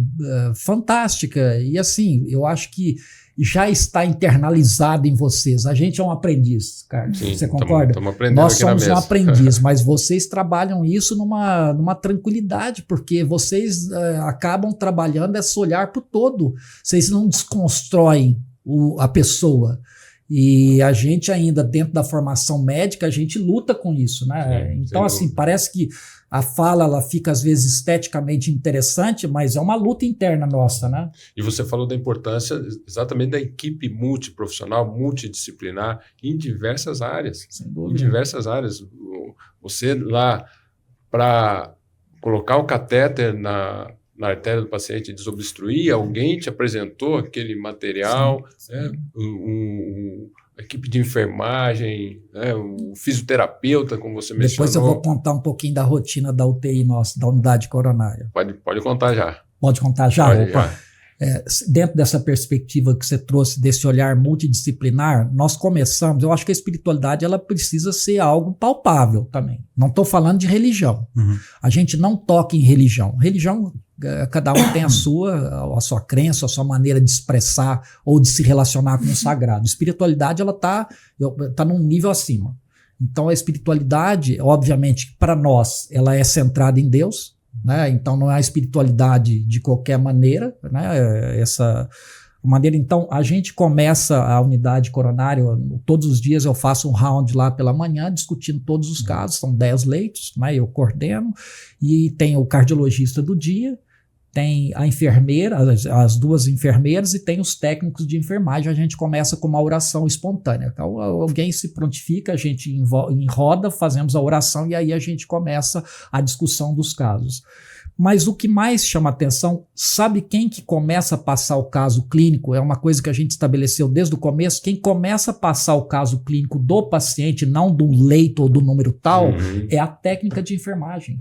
[SPEAKER 4] fantástica. E assim, eu acho que já está internalizado em vocês. A gente é um aprendiz, Carlos.
[SPEAKER 3] Sim,
[SPEAKER 4] você concorda?
[SPEAKER 3] Estamos aprendendo.
[SPEAKER 4] Nós
[SPEAKER 3] aqui na
[SPEAKER 4] somos
[SPEAKER 3] mesa.
[SPEAKER 4] um aprendiz, mas vocês trabalham isso numa tranquilidade, porque vocês acabam trabalhando esse olhar para o todo. Vocês não desconstroem a pessoa. E a gente ainda, dentro da formação médica, a gente luta com isso, né? Então, assim, parece que a fala ela fica, às vezes, esteticamente interessante, mas é uma luta interna nossa, né?
[SPEAKER 3] E você falou da importância exatamente da equipe multiprofissional, multidisciplinar, em diversas áreas.
[SPEAKER 4] Sem dúvida.
[SPEAKER 3] Em diversas áreas. Você lá, para colocar o catéter na artéria do paciente e desobstruir, alguém te apresentou aquele material,
[SPEAKER 4] sim.
[SPEAKER 3] Né? A equipe de enfermagem, né? O fisioterapeuta, como você mencionou.
[SPEAKER 4] Depois eu vou contar um pouquinho da rotina da UTI nossa, da unidade coronária.
[SPEAKER 3] Pode contar já.
[SPEAKER 4] Pode contar já?
[SPEAKER 3] Pode, já.
[SPEAKER 4] Dentro dessa perspectiva que você trouxe, desse olhar multidisciplinar, nós começamos, eu acho que a espiritualidade ela precisa ser algo palpável também. Não estou falando de religião.
[SPEAKER 1] Uhum.
[SPEAKER 4] A gente não toca em religião. Religião, cada um tem a sua crença, a sua maneira de expressar ou de se relacionar com o sagrado. Espiritualidade, ela tá num nível acima. Então, a espiritualidade, obviamente, para nós, ela é centrada em Deus, né? Então, não é a espiritualidade de qualquer maneira, né? Essa maneira. Então, a gente começa a unidade coronária, todos os dias eu faço um round lá pela manhã, discutindo todos os casos, são 10 leitos, né? Eu coordeno, e tem o cardiologista do dia, tem a enfermeira, as duas enfermeiras, e tem os técnicos de enfermagem. A gente começa com uma oração espontânea. Então, alguém se prontifica, a gente em roda, fazemos a oração e aí a gente começa a discussão dos casos. Mas o que mais chama atenção, sabe quem que começa a passar o caso clínico? É uma coisa que a gente estabeleceu desde o começo. Quem começa a passar o caso clínico do paciente, não do leito ou do número tal, é a técnica de enfermagem.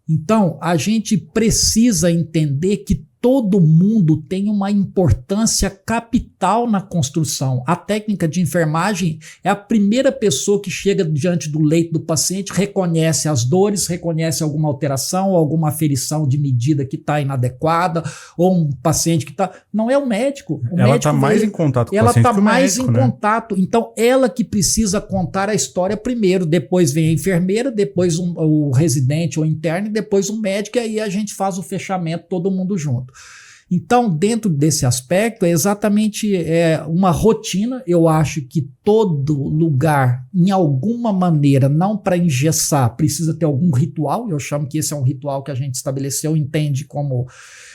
[SPEAKER 4] Então, a gente precisa entender que todo mundo tem uma importância capital na construção. A técnica de enfermagem é a primeira pessoa que chega diante do leito do paciente, reconhece as dores, reconhece alguma alteração, alguma aferição de medida que está inadequada, ou um paciente que está... Não é o médico.
[SPEAKER 1] Ela está mais em contato com o paciente que o médico,
[SPEAKER 4] ela está mais em contato. Então, ela que precisa contar a história primeiro. Depois vem a enfermeira, depois o residente ou interno, e depois o médico, e aí a gente faz o fechamento, todo mundo junto. Então, dentro desse aspecto, é exatamente uma rotina. Eu acho que todo lugar, em alguma maneira, não para engessar, precisa ter algum ritual. Eu chamo que esse é um ritual que a gente estabeleceu, entende como...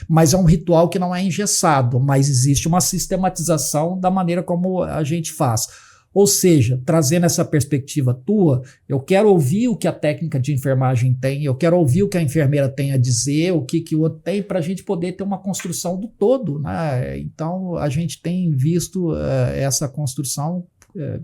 [SPEAKER 4] Mas é um ritual que não é engessado, mas existe uma sistematização da maneira como a gente faz. Ou seja, trazendo essa perspectiva tua, eu quero ouvir o que a técnica de enfermagem tem, eu quero ouvir o que a enfermeira tem a dizer, o que o outro tem, para a gente poder ter uma construção do todo, né? Então, a gente tem visto essa construção,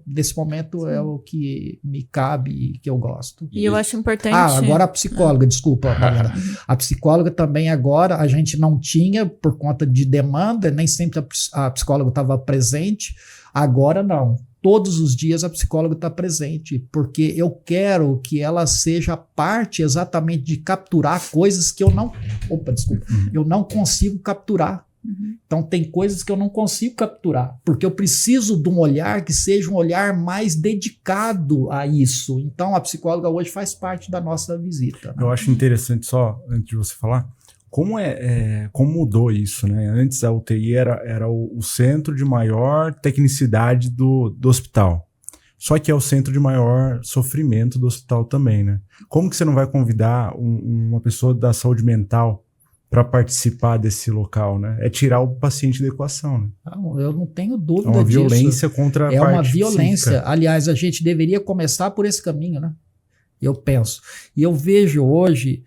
[SPEAKER 4] nesse momento é o que me cabe e que eu gosto.
[SPEAKER 2] E eu acho importante...
[SPEAKER 4] agora a psicóloga, desculpa, Mariana. A psicóloga também agora, a gente não tinha, por conta de demanda, nem sempre a psicóloga estava presente, agora não. Todos os dias a psicóloga está presente, porque eu quero que ela seja parte exatamente de capturar coisas que eu não consigo capturar. Então tem coisas que eu não consigo capturar, porque eu preciso de um olhar que seja um olhar mais dedicado a isso. Então a psicóloga hoje faz parte da nossa visita, né?
[SPEAKER 1] Eu acho interessante, só antes de você falar, como mudou isso, né? Antes a UTI era o centro de maior tecnicidade do hospital. Só que é o centro de maior sofrimento do hospital também, né? Como que você não vai convidar uma pessoa da saúde mental para participar desse local, né? É tirar o paciente da equação, né?
[SPEAKER 4] Não, eu não tenho dúvida
[SPEAKER 1] disso. É uma
[SPEAKER 4] disso.
[SPEAKER 1] violência contra a parte
[SPEAKER 4] É uma violência.
[SPEAKER 1] psíquica.
[SPEAKER 4] Aliás, a gente deveria começar por esse caminho, né? Eu penso. E eu vejo hoje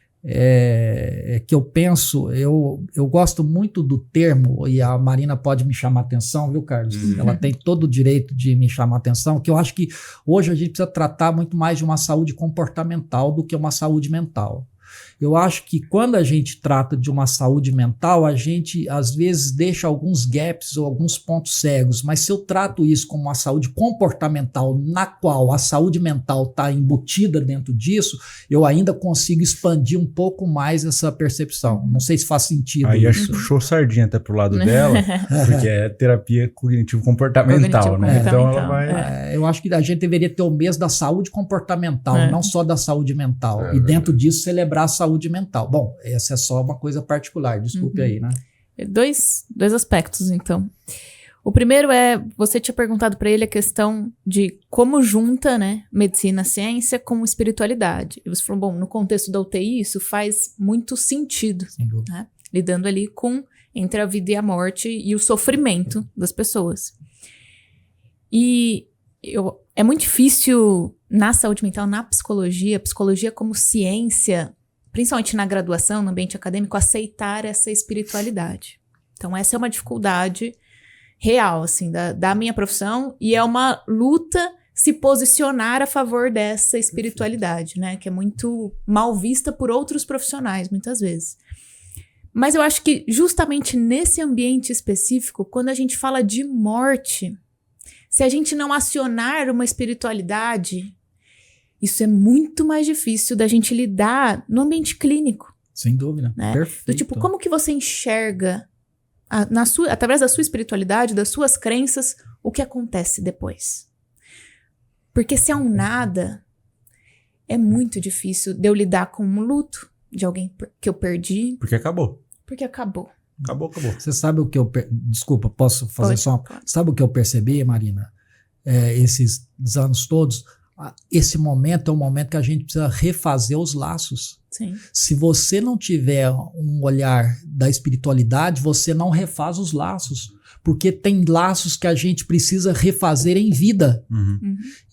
[SPEAKER 4] que eu penso, eu gosto muito do termo, e a Marina pode me chamar atenção, viu, Carlos? Ela tem todo o direito de me chamar atenção, que eu acho que hoje a gente precisa tratar muito mais de uma saúde comportamental do que uma saúde mental. Eu acho que quando a gente trata de uma saúde mental, a gente às vezes deixa alguns gaps ou alguns pontos cegos, mas se eu trato isso como uma saúde comportamental, na qual a saúde mental está embutida dentro disso, eu ainda consigo expandir um pouco mais essa percepção. Não sei se faz sentido.
[SPEAKER 1] Aí acho que puxou sardinha até pro lado dela, porque é terapia cognitivo-comportamental, né? Então ela vai...
[SPEAKER 4] eu acho que a gente deveria ter o mês da saúde comportamental, não só da saúde mental. E dentro disso celebrar a saúde mental. Bom, essa é só uma coisa particular, desculpe aí, né?
[SPEAKER 2] Dois aspectos, então. O primeiro é, você tinha perguntado para ele a questão de como junta, né, medicina, ciência com espiritualidade. E você falou, bom, no contexto da UTI isso faz muito sentido, né? Lidando ali com entre a vida e a morte e o sofrimento das pessoas. E é muito difícil na saúde mental, na psicologia como ciência, principalmente na graduação, no ambiente acadêmico, aceitar essa espiritualidade. Então, essa é uma dificuldade real, assim, da minha profissão, e é uma luta se posicionar a favor dessa espiritualidade, né? Que é muito mal vista por outros profissionais, muitas vezes. Mas eu acho que justamente nesse ambiente específico, quando a gente fala de morte, se a gente não acionar uma espiritualidade, isso é muito mais difícil da gente lidar no ambiente clínico.
[SPEAKER 4] Sem dúvida.
[SPEAKER 2] Né?
[SPEAKER 4] Perfeito.
[SPEAKER 2] Do tipo, como que você enxerga, através da sua espiritualidade, das suas crenças, o que acontece depois? Porque se é um nada, é muito difícil de eu lidar com um luto de alguém que eu perdi.
[SPEAKER 1] Porque acabou.
[SPEAKER 2] Porque acabou.
[SPEAKER 1] Acabou.
[SPEAKER 4] Você sabe o que eu... Desculpa, posso fazer só... Sabe o que eu percebi, Marina? Esses anos todos... Esse momento é um momento que a gente precisa refazer os laços.
[SPEAKER 2] Sim.
[SPEAKER 4] Se você não tiver um olhar da espiritualidade, você não refaz os laços. Porque tem laços que a gente precisa refazer em vida.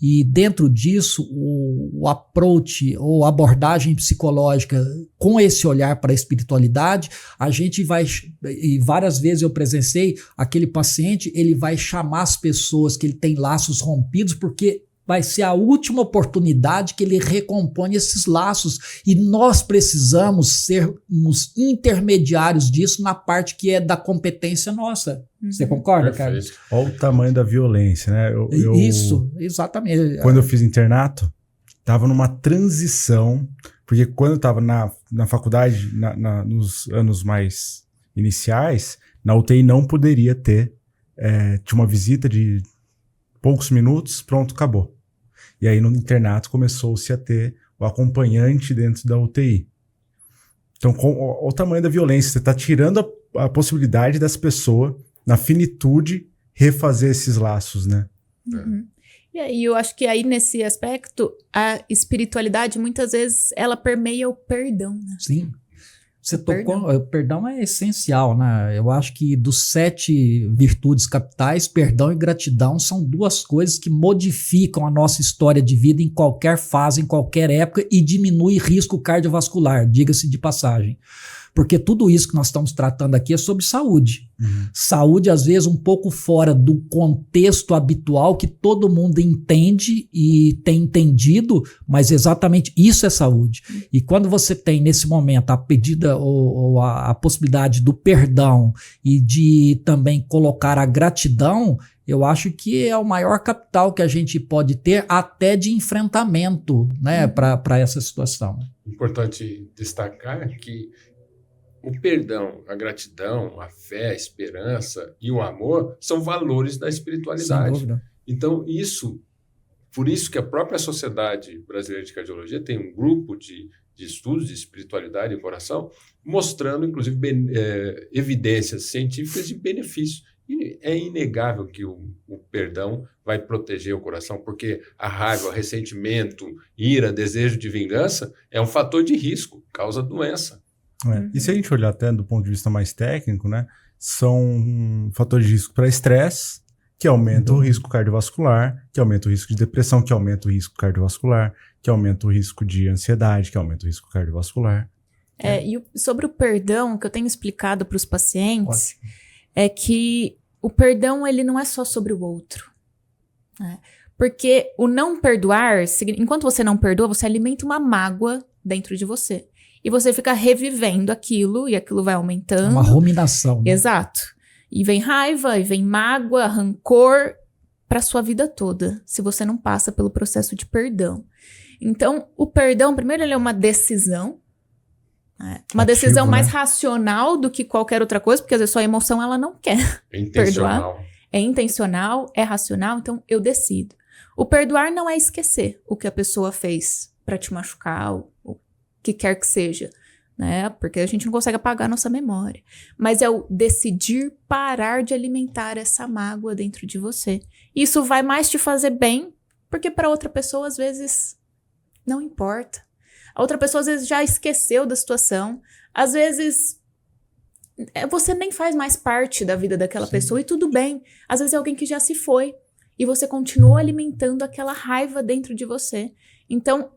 [SPEAKER 4] E dentro disso, o approach ou abordagem psicológica com esse olhar para a espiritualidade, a gente vai, e várias vezes eu presenciei, aquele paciente, ele vai chamar as pessoas que ele tem laços rompidos, porque vai ser a última oportunidade que ele recompõe esses laços. E nós precisamos sermos intermediários disso na parte que é da competência nossa. Você concorda, Carlos?
[SPEAKER 1] Olha o tamanho da violência, né?
[SPEAKER 4] Isso, exatamente.
[SPEAKER 1] Quando eu fiz internato, estava numa transição, porque quando eu estava na faculdade, nos anos mais iniciais, na UTI não poderia ter, tinha uma visita de poucos minutos, pronto, acabou. E aí no internato começou-se a ter o acompanhante dentro da UTI. Então, olha o tamanho da violência. Você está tirando a possibilidade das pessoas, na finitude, refazer esses laços, né?
[SPEAKER 2] E aí eu acho que aí nesse aspecto, a espiritualidade muitas vezes ela permeia o perdão, né?
[SPEAKER 4] Sim. Você tocou, o perdão é essencial, né? Eu acho que dos 7 virtudes capitais, perdão e gratidão são 2 coisas que modificam a nossa história de vida em qualquer fase, em qualquer época e diminui risco cardiovascular, diga-se de passagem. Porque tudo isso que nós estamos tratando aqui é sobre saúde. Saúde, às vezes, um pouco fora do contexto habitual que todo mundo entende e tem entendido, mas exatamente isso é saúde. E quando você tem, nesse momento, a pedida ou a possibilidade do perdão e de também colocar a gratidão, eu acho que é o maior capital que a gente pode ter até de enfrentamento, né, para essa situação.
[SPEAKER 3] Importante destacar que o perdão, a gratidão, a fé, a esperança e o amor são valores da espiritualidade.
[SPEAKER 4] Sem dúvida.
[SPEAKER 3] Então, por isso que a própria Sociedade Brasileira de Cardiologia tem um grupo de estudos de espiritualidade e coração, mostrando, inclusive, evidências científicas de benefício. E é inegável que o perdão vai proteger o coração, porque a raiva, o ressentimento, ira, desejo de vingança é um fator de risco, causa doença.
[SPEAKER 1] E se a gente olhar até do ponto de vista mais técnico, né, são fatores de risco para estresse, que aumenta o risco cardiovascular, que aumenta o risco de depressão, que aumenta o risco cardiovascular, que aumenta o risco de ansiedade, que aumenta o risco cardiovascular.
[SPEAKER 2] Sobre o perdão, que eu tenho explicado para os pacientes, é que o perdão, ele não é só sobre o outro. Né? Porque o não perdoar, enquanto você não perdoa, você alimenta uma mágoa dentro de você. E você fica revivendo aquilo, e aquilo vai aumentando.
[SPEAKER 4] Uma ruminação. Né?
[SPEAKER 2] Exato. E vem raiva, e vem mágoa, rancor para sua vida toda, se você não passa pelo processo de perdão. Então, o perdão, primeiro, ele é uma decisão. Uma decisão mais racional do que qualquer outra coisa, porque às vezes sua emoção, ela não quer perdoar. É intencional, é racional, então eu decido. O perdoar não é esquecer o que a pessoa fez para te machucar, o que quer que seja, né? Porque a gente não consegue apagar a nossa memória. Mas é o decidir parar de alimentar essa mágoa dentro de você. Isso vai mais te fazer bem, porque para outra pessoa, às vezes, não importa. A outra pessoa, às vezes, já esqueceu da situação. Às vezes, você nem faz mais parte da vida daquela pessoa e tudo bem. Às vezes é alguém que já se foi e você continua alimentando aquela raiva dentro de você. Então,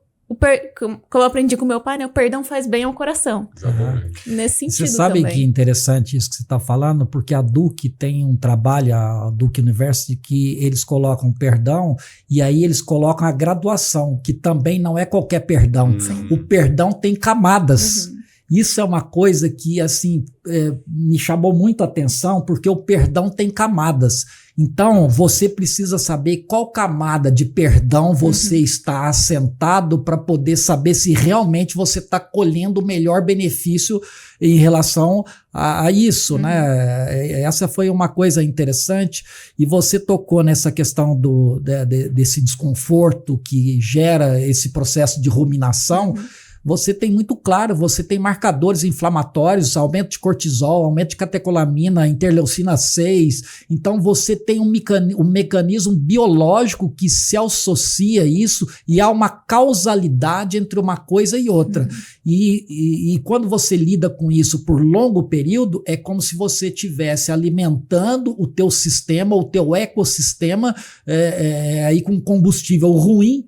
[SPEAKER 2] como eu aprendi com meu pai, né, o perdão faz bem ao coração.
[SPEAKER 3] Exatamente.
[SPEAKER 2] Nesse sentido
[SPEAKER 4] Você sabe
[SPEAKER 2] também.
[SPEAKER 4] que é interessante isso que você está falando, porque a Duke tem um trabalho, a Duke University, que eles colocam perdão e aí eles colocam a graduação, que também não é qualquer perdão. O perdão tem camadas. Isso é uma coisa que, assim, me chamou muito a atenção, porque o perdão tem camadas. Então, você precisa saber qual camada de perdão você está assentado para poder saber se realmente você está colhendo o melhor benefício em relação a isso, né? Essa foi uma coisa interessante. E você tocou nessa questão desse desconforto que gera esse processo de ruminação. Você tem muito claro, você tem marcadores inflamatórios, aumento de cortisol, aumento de catecolamina, interleucina 6. Então você tem um mecanismo biológico que se associa a isso e há uma causalidade entre uma coisa e outra. E quando você lida com isso por longo período, é como se você estivesse alimentando o teu sistema, o teu ecossistema aí com combustível ruim,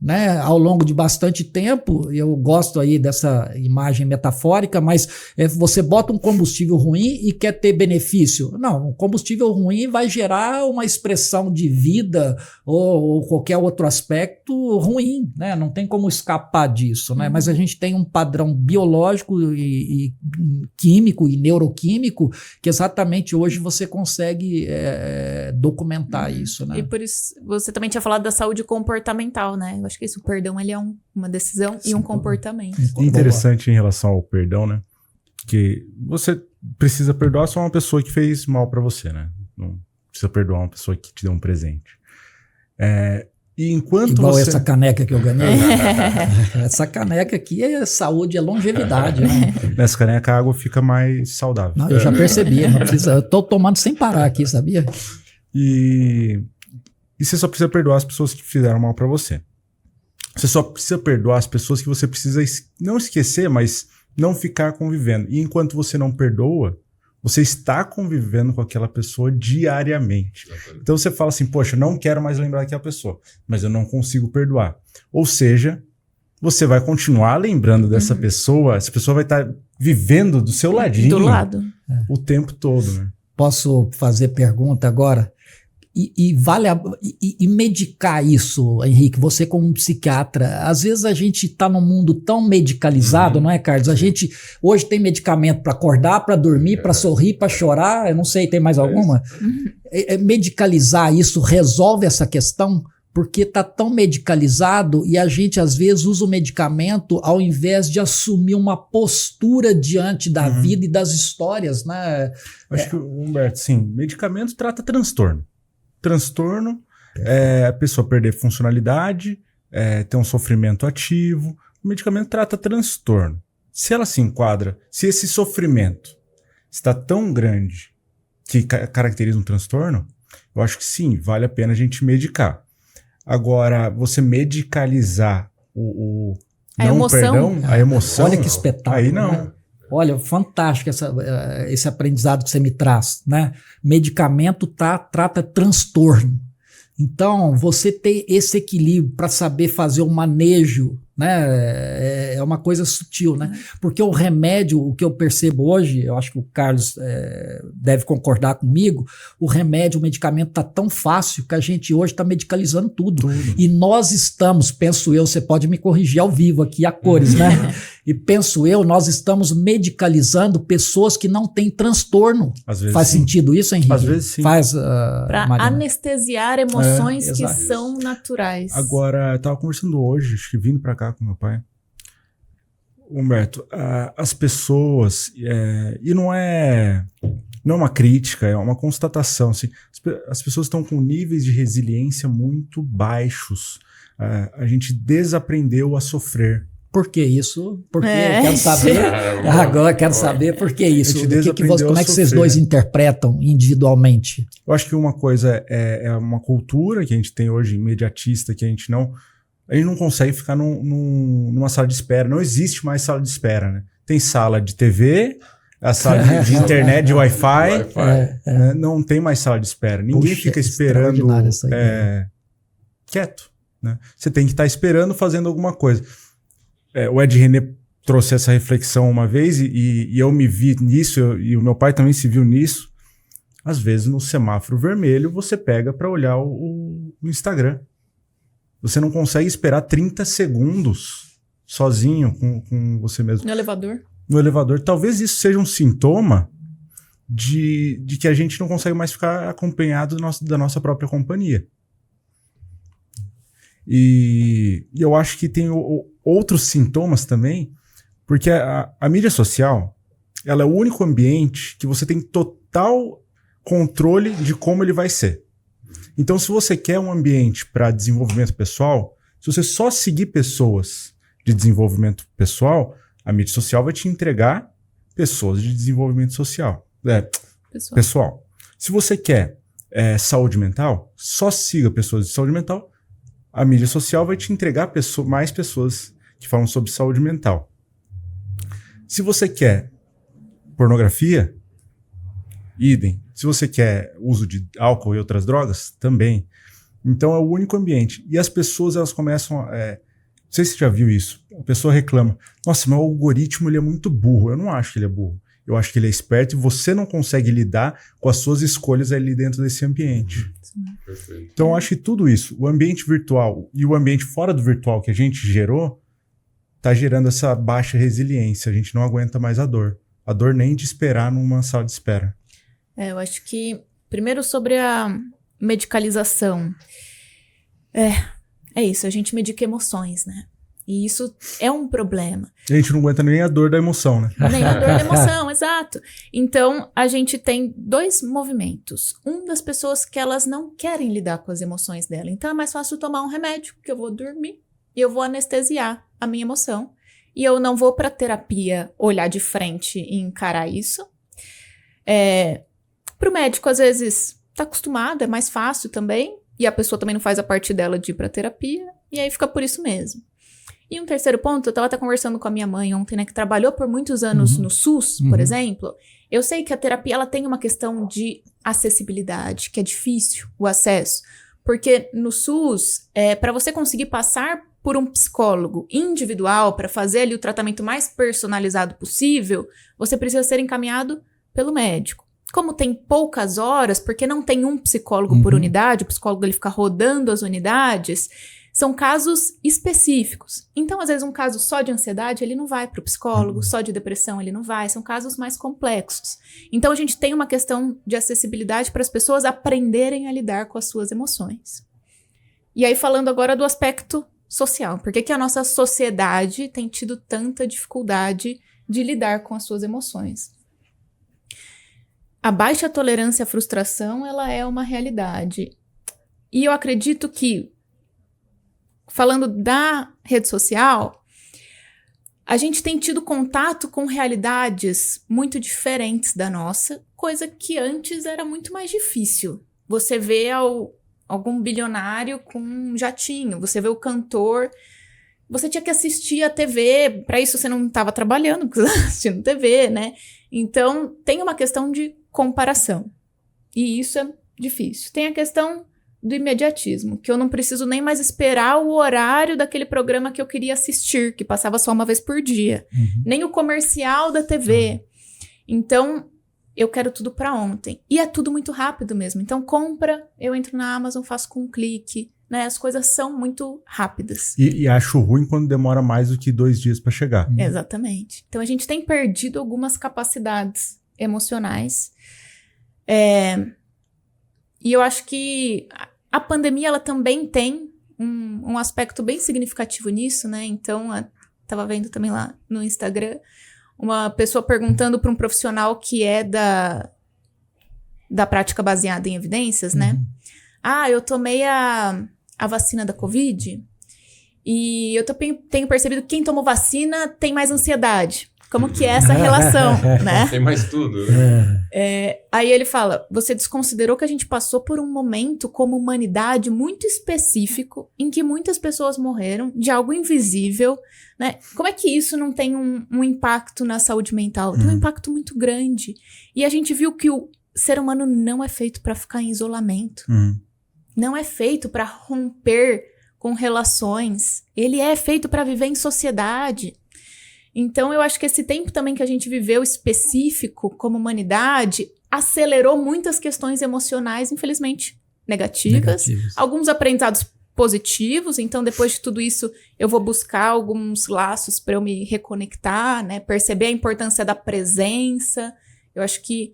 [SPEAKER 4] né, ao longo de bastante tempo. Eu gosto aí dessa imagem metafórica, mas você bota um combustível ruim e quer ter benefício. Não, um combustível ruim vai gerar uma expressão de vida ou qualquer outro aspecto ruim, né? Não tem como escapar disso, né? Mas a gente tem um padrão biológico e químico e neuroquímico que exatamente hoje você consegue documentar isso, né?
[SPEAKER 2] E por isso, você também tinha falado da saúde comportamental, né? Eu acho que isso, o perdão, ele é uma decisão e um comportamento.
[SPEAKER 1] Interessante em relação ao perdão, né? Que você precisa perdoar só uma pessoa que fez mal pra você, né? Não precisa perdoar uma pessoa que te deu um presente. E enquanto
[SPEAKER 4] igual
[SPEAKER 1] você...
[SPEAKER 4] essa caneca que eu ganhei. Essa caneca aqui é saúde, é longevidade, né?
[SPEAKER 1] Nessa caneca a água fica mais saudável.
[SPEAKER 4] Não, eu já percebi, não precisa, eu tô tomando sem parar aqui, sabia?
[SPEAKER 1] E você só precisa perdoar as pessoas que fizeram mal pra você. Você só precisa perdoar as pessoas que você precisa não esquecer, mas não ficar convivendo. E enquanto você não perdoa, você está convivendo com aquela pessoa diariamente. Então você fala assim, poxa, eu não quero mais lembrar daquela pessoa, mas eu não consigo perdoar. Ou seja, você vai continuar lembrando dessa pessoa, essa pessoa vai estar vivendo do seu ladinho.
[SPEAKER 2] Do lado.
[SPEAKER 1] O tempo todo, né?
[SPEAKER 4] Posso fazer pergunta agora? E medicar isso, Henrique, você como um psiquiatra, às vezes a gente está num mundo tão medicalizado, não é, Carlos? A gente hoje tem medicamento para acordar, para dormir, para sorrir, para chorar, eu não sei, tem mais alguma? Medicalizar isso resolve essa questão? Porque está tão medicalizado e a gente às vezes usa o medicamento ao invés de assumir uma postura diante da vida e das histórias, né?
[SPEAKER 1] Acho que, Humberto, sim, medicamento trata transtorno. Transtorno é a pessoa perder funcionalidade, ter um sofrimento ativo. O medicamento trata transtorno. Se ela se enquadra, se esse sofrimento está tão grande que caracteriza um transtorno, eu acho que sim, vale a pena a gente medicar. Agora, você medicalizar
[SPEAKER 2] a emoção.
[SPEAKER 1] A emoção.
[SPEAKER 4] Olha que espetáculo.
[SPEAKER 1] Aí não.
[SPEAKER 4] Né? Olha, fantástico esse aprendizado que você me traz, né? Medicamento trata transtorno. Então, você ter esse equilíbrio para saber fazer o manejo, né, é uma coisa sutil, né? Porque o remédio, o que eu percebo hoje, eu acho que o Carlos deve concordar comigo, o remédio, o medicamento está tão fácil que a gente hoje está medicalizando tudo. E nós estamos, penso eu, você pode me corrigir ao vivo aqui, a cores, né? E penso eu, nós estamos medicalizando pessoas que não têm transtorno.
[SPEAKER 1] Às vezes
[SPEAKER 4] Faz
[SPEAKER 1] sim.
[SPEAKER 4] sentido isso, Henrique?
[SPEAKER 1] Às vezes sim.
[SPEAKER 4] Faz,
[SPEAKER 2] Para anestesiar emoções que
[SPEAKER 4] exato.
[SPEAKER 2] são naturais.
[SPEAKER 1] Agora, eu tava conversando hoje, acho que vindo pra cá com meu pai. Humberto, as pessoas, e não é uma crítica, é uma constatação. Assim, as pessoas estão com níveis de resiliência muito baixos. A gente desaprendeu a sofrer.
[SPEAKER 4] Por que isso? Porque quero saber. Agora quero saber por que isso. Como é que vocês dois interpretam individualmente?
[SPEAKER 1] Eu acho que uma coisa é uma cultura que a gente tem hoje, imediatista, que a gente não consegue ficar numa sala de espera. Não existe mais sala de espera, né? Tem sala de TV, a sala de internet, de Wi-Fi. Né? Não tem mais sala de espera. Ninguém fica esperando quieto. Né? Você tem que estar esperando, fazendo alguma coisa. O Ed René trouxe essa reflexão uma vez e eu me vi nisso, e o meu pai também se viu nisso. Às vezes, no semáforo vermelho, você pega para olhar o Instagram. Você não consegue esperar 30 segundos sozinho com você mesmo.
[SPEAKER 2] No elevador?
[SPEAKER 1] No elevador. Talvez isso seja um sintoma de que a gente não consegue mais ficar acompanhado da nossa própria companhia. E eu acho que tem outros sintomas também, porque a mídia social, ela é o único ambiente que você tem total controle de como ele vai ser. Então, se você quer um ambiente para desenvolvimento pessoal, se você só seguir pessoas de desenvolvimento pessoal, a mídia social vai te entregar pessoas de desenvolvimento pessoal. Se você quer saúde mental, só siga pessoas de saúde mental. A mídia social vai te entregar mais pessoas que falam sobre saúde mental. Se você quer pornografia, idem. Se você quer uso de álcool e outras drogas, também. Então é o único ambiente. E as pessoas, elas começam não sei se você já viu isso. A pessoa reclama. Nossa, meu algoritmo ele é muito burro. Eu não acho que ele é burro. Eu acho que ele é esperto e você não consegue lidar com as suas escolhas ali dentro desse ambiente.
[SPEAKER 3] Perfeito.
[SPEAKER 1] Então eu acho que tudo isso, o ambiente virtual e o ambiente fora do virtual que a gente gerou, tá gerando essa baixa resiliência. A gente não aguenta mais a dor. A dor nem de esperar numa sala de espera.
[SPEAKER 2] Eu acho que, primeiro sobre a medicalização. É isso, a gente medica emoções, né? E isso é um problema.
[SPEAKER 1] A gente não aguenta nem a dor da emoção, né?
[SPEAKER 2] Nem a dor da emoção, exato. Então, a gente tem dois movimentos. Um das pessoas que elas não querem lidar com as emoções dela. Então, é mais fácil tomar um remédio, que eu vou dormir e eu vou anestesiar a minha emoção. E eu não vou para terapia olhar de frente e encarar isso. Pro médico, às vezes, tá acostumado, é mais fácil também. E a pessoa também não faz a parte dela de ir pra terapia. E aí fica por isso mesmo. E um terceiro ponto, eu tava até conversando com a minha mãe ontem, né, que trabalhou por muitos anos no SUS, por exemplo. Eu sei que a terapia, ela tem uma questão de acessibilidade, que é difícil o acesso. Porque no SUS, para você conseguir passar por um psicólogo individual, para fazer ali o tratamento mais personalizado possível, você precisa ser encaminhado pelo médico. Como tem poucas horas, porque não tem um psicólogo por unidade, o psicólogo ele fica rodando as unidades, são casos específicos. Então, às vezes, um caso só de ansiedade, ele não vai para o psicólogo, só de depressão, ele não vai, são casos mais complexos. Então, a gente tem uma questão de acessibilidade para as pessoas aprenderem a lidar com as suas emoções. E aí, falando agora do aspecto social, por que a nossa sociedade tem tido tanta dificuldade de lidar com as suas emoções? A baixa tolerância à frustração, ela é uma realidade. E eu acredito que, falando da rede social, a gente tem tido contato com realidades muito diferentes da nossa, coisa que antes era muito mais difícil. Você vê algum bilionário com um jatinho, você vê o cantor, você tinha que assistir a TV, para isso você não estava trabalhando, porque você estava assistindo TV, né? Então, tem uma questão de comparação. E isso é difícil. Tem a questão do imediatismo, que eu não preciso nem mais esperar o horário daquele programa que eu queria assistir, que passava só uma vez por dia, nem o comercial da TV. Então, eu quero tudo para ontem. E é tudo muito rápido mesmo. Então, compra, eu entro na Amazon, faço com um clique, né? As coisas são muito rápidas.
[SPEAKER 1] E acho ruim quando demora mais do que 2 dias para chegar.
[SPEAKER 2] Exatamente. Então, a gente tem perdido algumas capacidades emocionais. E eu acho que a pandemia, ela também tem um aspecto bem significativo nisso, né? Então, estava vendo também lá no Instagram, uma pessoa perguntando para um profissional que é da prática baseada em evidências, né? Eu tomei a vacina da Covid e eu tenho percebido que quem tomou vacina tem mais ansiedade. Como que é essa relação, né?
[SPEAKER 3] Tem mais tudo, né?
[SPEAKER 2] Aí ele fala, você desconsiderou que a gente passou por um momento como humanidade muito específico em que muitas pessoas morreram de algo invisível, né? Como é que isso não tem um impacto na saúde mental? Tem um impacto muito grande. E a gente viu que o ser humano não é feito para ficar em isolamento. Não é feito para romper com relações. Ele é feito para viver em sociedade. Então, eu acho que esse tempo também que a gente viveu específico como humanidade acelerou muitas questões emocionais, infelizmente, negativas. Alguns aprendizados positivos. Então, depois de tudo isso, eu vou buscar alguns laços para eu me reconectar, né? Perceber a importância da presença. Eu acho que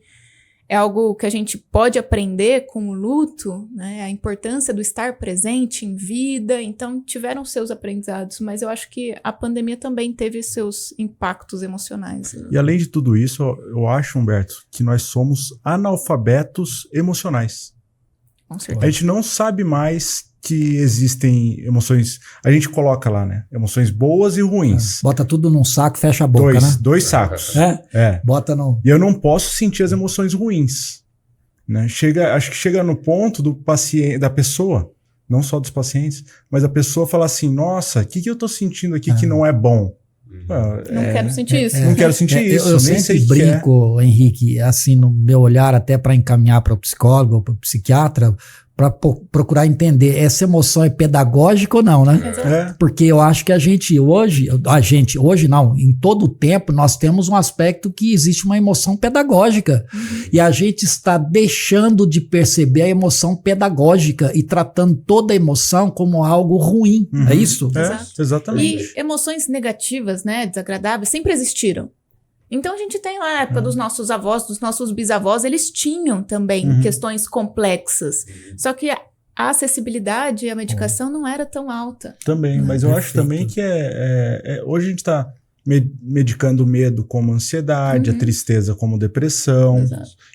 [SPEAKER 2] é algo que a gente pode aprender com o luto, né? A importância do estar presente em vida. Então, tiveram seus aprendizados, mas eu acho que a pandemia também teve seus impactos emocionais.
[SPEAKER 1] E além de tudo isso, eu acho, Humberto, que nós somos analfabetos emocionais.
[SPEAKER 2] Com certeza.
[SPEAKER 1] A gente não sabe mais que existem emoções... A gente coloca lá, né? Emoções boas e ruins.
[SPEAKER 4] Bota tudo num saco, fecha a boca, né?
[SPEAKER 1] Dois sacos.
[SPEAKER 4] Bota no...
[SPEAKER 1] E eu não posso sentir as emoções ruins. Né? Acho que chega no ponto do paciente, da pessoa, não só dos pacientes, mas a pessoa fala assim, nossa, o que eu tô sentindo aqui que não é bom?
[SPEAKER 2] Não quero sentir isso.
[SPEAKER 1] Não quero sentir isso.
[SPEAKER 4] Eu sempre brinco, Henrique, assim, no meu olhar, até para encaminhar para o psicólogo ou para o psiquiatra, para procurar entender essa emoção é pedagógica ou não, né? Porque eu acho que a gente hoje não, em todo o tempo nós temos um aspecto que existe uma emoção pedagógica e a gente está deixando de perceber a emoção pedagógica e tratando toda a emoção como algo ruim, é isso?
[SPEAKER 1] Exatamente.
[SPEAKER 2] E emoções negativas, né, desagradáveis, sempre existiram. Então, a gente tem lá a época dos nossos avós, dos nossos bisavós, eles tinham também questões complexas. Só que a acessibilidade e a medicação não era tão alta.
[SPEAKER 1] Também, mas eu acho também que hoje a gente está medicando o medo como ansiedade, a tristeza como depressão,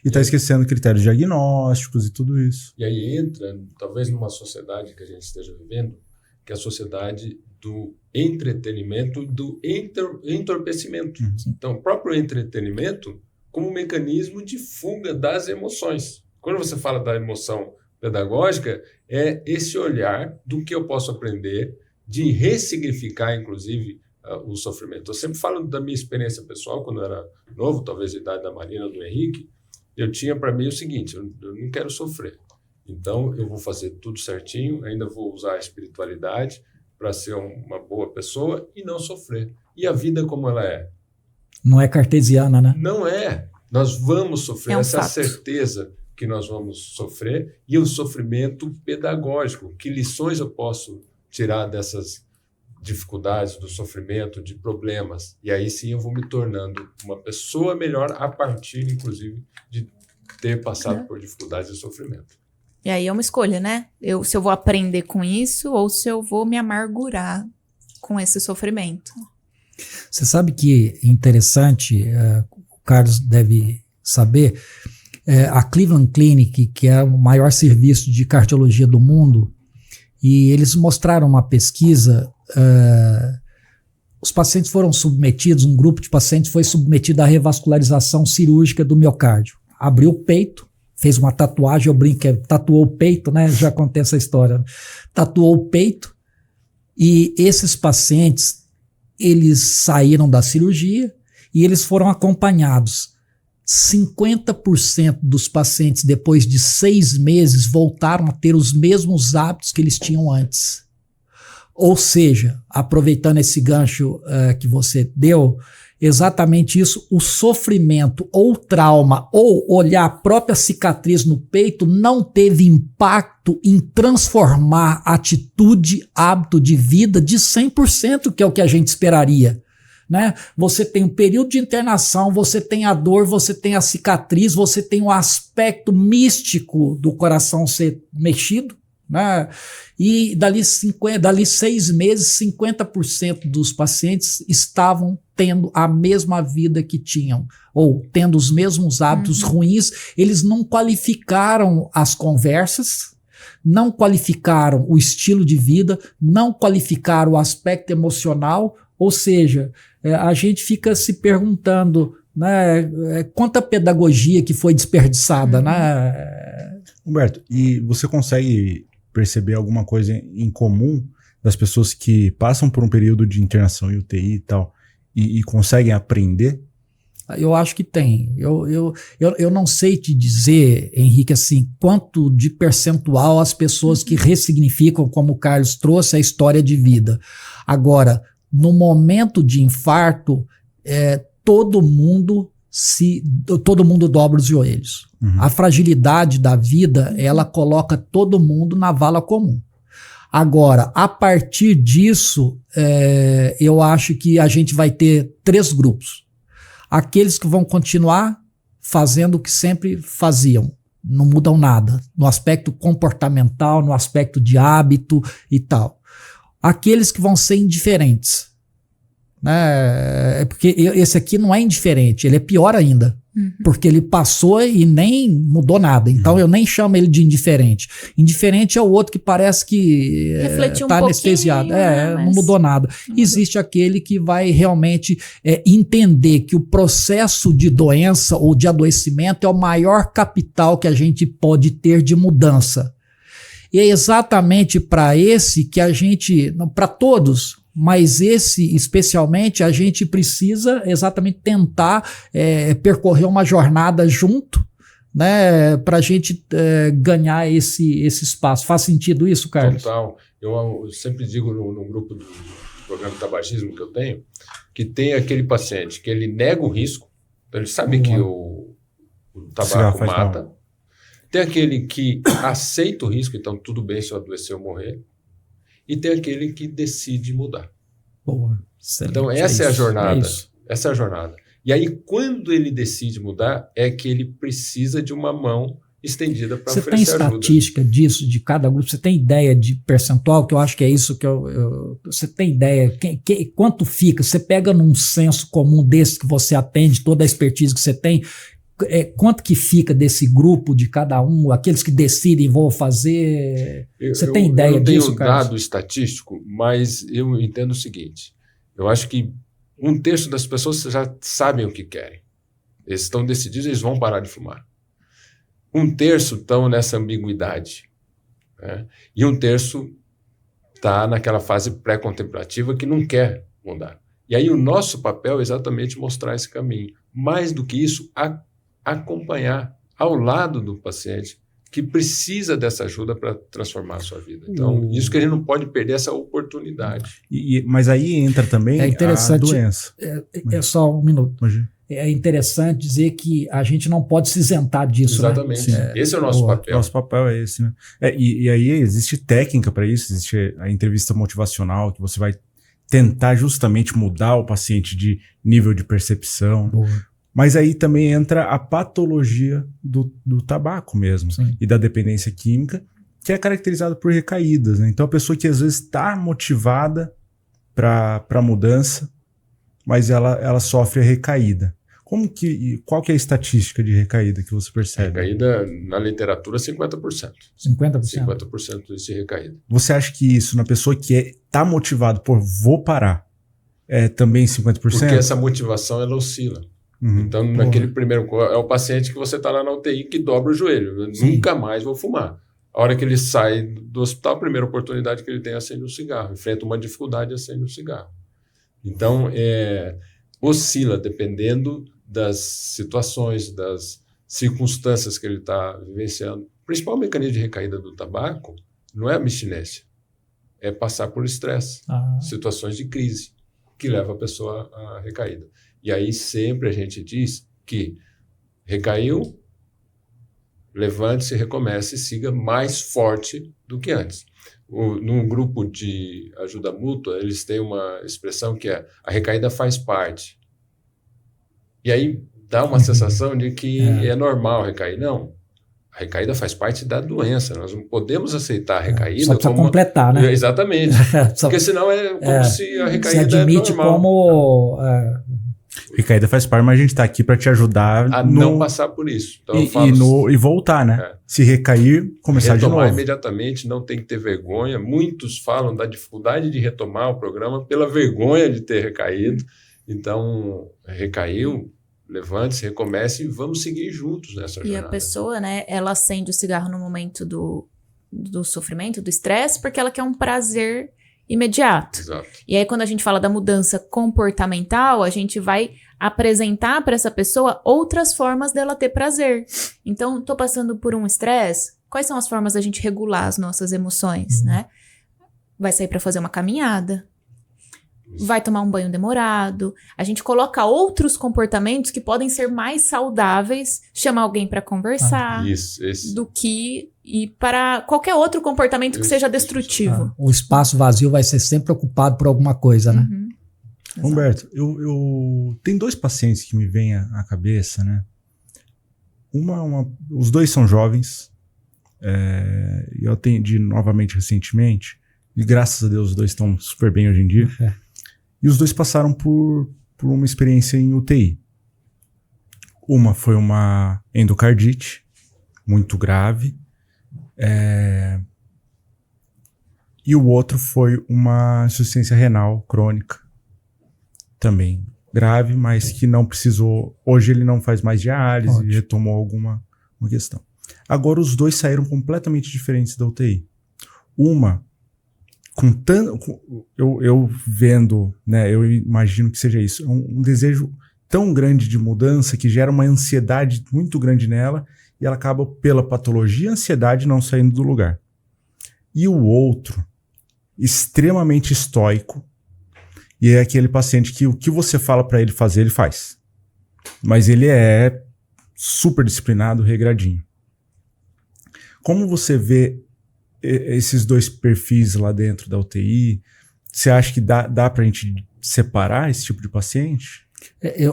[SPEAKER 1] e está esquecendo critérios diagnósticos e tudo isso.
[SPEAKER 3] E aí entra, talvez numa sociedade que a gente esteja vivendo, que é a sociedade do entretenimento, do entorpecimento. Então, o próprio entretenimento como um mecanismo de fuga das emoções. Quando você fala da emoção pedagógica, é esse olhar do que eu posso aprender, de ressignificar, inclusive, o sofrimento. Eu sempre falo da minha experiência pessoal, quando eu era novo, talvez a idade da Marina, do Henrique, eu tinha para mim o seguinte, eu não quero sofrer. Então, eu vou fazer tudo certinho, ainda vou usar a espiritualidade para ser uma boa pessoa e não sofrer. E a vida como ela é?
[SPEAKER 4] Não é cartesiana, né?
[SPEAKER 3] Não é. Nós vamos sofrer, essa é a
[SPEAKER 2] fato.
[SPEAKER 3] certeza que nós vamos sofrer, e o sofrimento pedagógico. Que lições eu posso tirar dessas dificuldades, do sofrimento, de problemas? E aí sim eu vou me tornando uma pessoa melhor a partir, inclusive, de ter passado por dificuldades e sofrimento.
[SPEAKER 2] E aí é uma escolha, né? Se eu vou aprender com isso ou se eu vou me amargurar com esse sofrimento.
[SPEAKER 4] Você sabe que interessante, o Carlos deve saber, a Cleveland Clinic, que é o maior serviço de cardiologia do mundo, e eles mostraram uma pesquisa, os pacientes foram submetidos, um grupo de pacientes foi submetido à revascularização cirúrgica do miocárdio. Abriu o peito, fez uma tatuagem, eu brinco, tatuou o peito, né? Já contei essa história. Tatuou o peito e esses pacientes, eles saíram da cirurgia e eles foram acompanhados 50% dos pacientes, depois de 6 meses, voltaram a ter os mesmos hábitos que eles tinham antes. Ou seja, aproveitando esse gancho que você deu, exatamente isso, o sofrimento ou trauma ou olhar a própria cicatriz no peito não teve impacto em transformar atitude, hábito de vida de 100%, que é o que a gente esperaria. Né? Você tem um período de internação, você tem a dor, você tem a cicatriz, você tem o aspecto místico do coração ser mexido, né? E dali 6 meses, 50% dos pacientes estavam tendo a mesma vida que tinham, ou tendo os mesmos hábitos ruins. Eles não qualificaram as conversas, não qualificaram o estilo de vida, não qualificaram o aspecto emocional, ou seja, a gente fica se perguntando, né, quanta pedagogia que foi desperdiçada, né?
[SPEAKER 1] Humberto, e você consegue perceber alguma coisa em comum das pessoas que passam por um período de internação em UTI e tal, e conseguem aprender?
[SPEAKER 4] Eu acho que tem. Eu não sei te dizer, Henrique, assim, quanto de percentual as pessoas que ressignificam, como o Carlos trouxe, a história de vida. Agora, no momento de infarto, todo mundo dobra os joelhos. A fragilidade da vida, ela coloca todo mundo na vala comum. Agora, a partir disso, eu acho que a gente vai ter 3 grupos. Aqueles que vão continuar fazendo o que sempre faziam, não mudam nada, no aspecto comportamental, no aspecto de hábito e tal. Aqueles que vão ser indiferentes, né? Porque esse aqui não é indiferente, ele é pior ainda. Porque ele passou e nem mudou nada. Então eu nem chamo ele de indiferente. Indiferente é o outro que parece que está anestesiado. Não mudou nada. Existe aquele que vai realmente entender que o processo de doença ou de adoecimento é o maior capital que a gente pode ter de mudança. E é exatamente para esse que a gente, para todos, mas esse especialmente, a gente precisa exatamente tentar percorrer uma jornada junto, né, para a gente ganhar esse espaço. Faz sentido isso, Carlos?
[SPEAKER 3] Total. Eu sempre digo no grupo do programa de tabagismo que eu tenho, que tem aquele paciente que ele nega o risco, então ele sabe que o tabaco mata. Tem aquele que aceita o risco, então tudo bem se eu adoecer ou morrer. E tem aquele que decide mudar.
[SPEAKER 4] Boa,
[SPEAKER 3] então essa é a jornada. Essa é a jornada. E aí quando ele decide mudar, é que ele precisa de uma mão estendida para oferecer ajuda. Você tem estatística
[SPEAKER 4] disso, de cada grupo? Você tem ideia de percentual? Que eu acho que é isso que você tem ideia? Quanto fica? Você pega num senso comum desse que você atende, toda a expertise que você tem, quanto que fica desse grupo de cada um, aqueles que decidem vou fazer? Você tem ideia disso,
[SPEAKER 3] Eu não tenho dado estatístico, mas eu entendo o seguinte, eu acho que 1/3 das pessoas já sabem o que querem. Eles estão decididos, eles vão parar de fumar. 1/3 estão nessa ambiguidade, né? E 1/3 está naquela fase pré-contemplativa que não quer mudar. E aí o nosso papel é exatamente mostrar esse caminho. Mais do que isso, acompanhar ao lado do paciente que precisa dessa ajuda para transformar a sua vida. Então, isso que a gente não pode perder, essa oportunidade.
[SPEAKER 1] Mas aí entra também a doença.
[SPEAKER 4] Só um minuto. É interessante dizer que a gente não pode se isentar disso.
[SPEAKER 3] Exatamente. Né? Esse é o nosso papel.
[SPEAKER 1] Nosso papel é esse, né? E aí existe técnica para isso, existe a entrevista motivacional, que você vai tentar justamente mudar o paciente de nível de percepção. Boa. Mas aí também entra a patologia do tabaco mesmo. Sim. E da dependência química, que é caracterizada por recaídas, né? Então a pessoa que às vezes está motivada para a mudança, mas ela sofre a recaída. Qual que é a estatística de recaída que você percebe?
[SPEAKER 3] Recaída, na literatura, 50%.
[SPEAKER 4] 50%?
[SPEAKER 3] 50% de recaída.
[SPEAKER 1] Você acha que isso, na pessoa que está motivado por vou parar, é também 50%?
[SPEAKER 3] Porque essa motivação, ela oscila. Então, naquele primeiro... É o paciente que você está lá na UTI que dobra o joelho. Eu nunca mais vou fumar. A hora que ele sai do hospital, a primeira oportunidade que ele tem é acender um cigarro. Enfrenta uma dificuldade e acende um cigarro. Então, oscila dependendo das situações, das circunstâncias que ele está vivenciando. O principal mecanismo de recaída do tabaco não é a abstinência, é passar por estresse, situações de crise, que leva a pessoa à recaída. E aí sempre a gente diz que recaiu, levante-se, recomece e siga mais forte do que antes. Num grupo de ajuda mútua, eles têm uma expressão que é: a recaída faz parte. E aí dá uma sensação de que é normal recair. Não, a recaída faz parte da doença. Nós não podemos aceitar a recaída
[SPEAKER 4] só precisa completar, né?
[SPEAKER 3] Exatamente. Porque senão é como se a recaída
[SPEAKER 4] se admite
[SPEAKER 3] é normal.
[SPEAKER 4] Como...
[SPEAKER 1] Recaída faz parte, mas a gente está aqui para te ajudar
[SPEAKER 3] a não passar por isso. Então,
[SPEAKER 1] e voltar, né? Se recair, começar de novo.
[SPEAKER 3] Retomar imediatamente, não tem que ter vergonha. Muitos falam da dificuldade de retomar o programa pela vergonha de ter recaído. Então, recaiu, levante-se, recomece e vamos seguir juntos nessa jornada.
[SPEAKER 2] E a pessoa, né, ela acende o cigarro no momento do sofrimento, do estresse, porque ela quer um prazer imediato.
[SPEAKER 3] Exato.
[SPEAKER 2] E aí, quando a gente fala da mudança comportamental, a gente vai apresentar para essa pessoa outras formas dela ter prazer. Então, tô passando por um estresse, quais são as formas da gente regular as nossas emoções, né? Vai sair para fazer uma caminhada, vai tomar um banho demorado, a gente coloca outros comportamentos que podem ser mais saudáveis, chamar alguém para conversar, do que ir para qualquer outro comportamento que seja destrutivo.
[SPEAKER 4] O espaço vazio vai ser sempre ocupado por alguma coisa, né?
[SPEAKER 1] Humberto, eu tenho 2 pacientes que me vêm à cabeça, né? Os 2 são jovens, eu atendi novamente recentemente, e graças a Deus os 2 estão super bem hoje em dia. E os 2 passaram por uma experiência em UTI. Uma foi uma endocardite, muito grave, e o outro foi uma insuficiência renal crônica, também grave, mas que não precisou. Hoje ele não faz mais diálise, retomou alguma questão. Agora os 2 saíram completamente diferentes da UTI. Uma, eu vendo, né, eu imagino que seja isso, um desejo tão grande de mudança que gera uma ansiedade muito grande nela e ela acaba, pela patologia e ansiedade, não saindo do lugar. E o outro, extremamente estoico, e é aquele paciente que o que você fala para ele fazer, ele faz. Mas ele é super disciplinado, regradinho. Como você vê esses 2 perfis lá dentro da UTI? Você acha que dá pra gente separar esse tipo de paciente?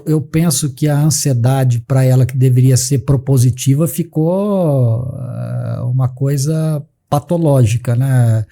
[SPEAKER 4] Eu penso que a ansiedade para ela, que deveria ser propositiva, ficou uma coisa patológica, né?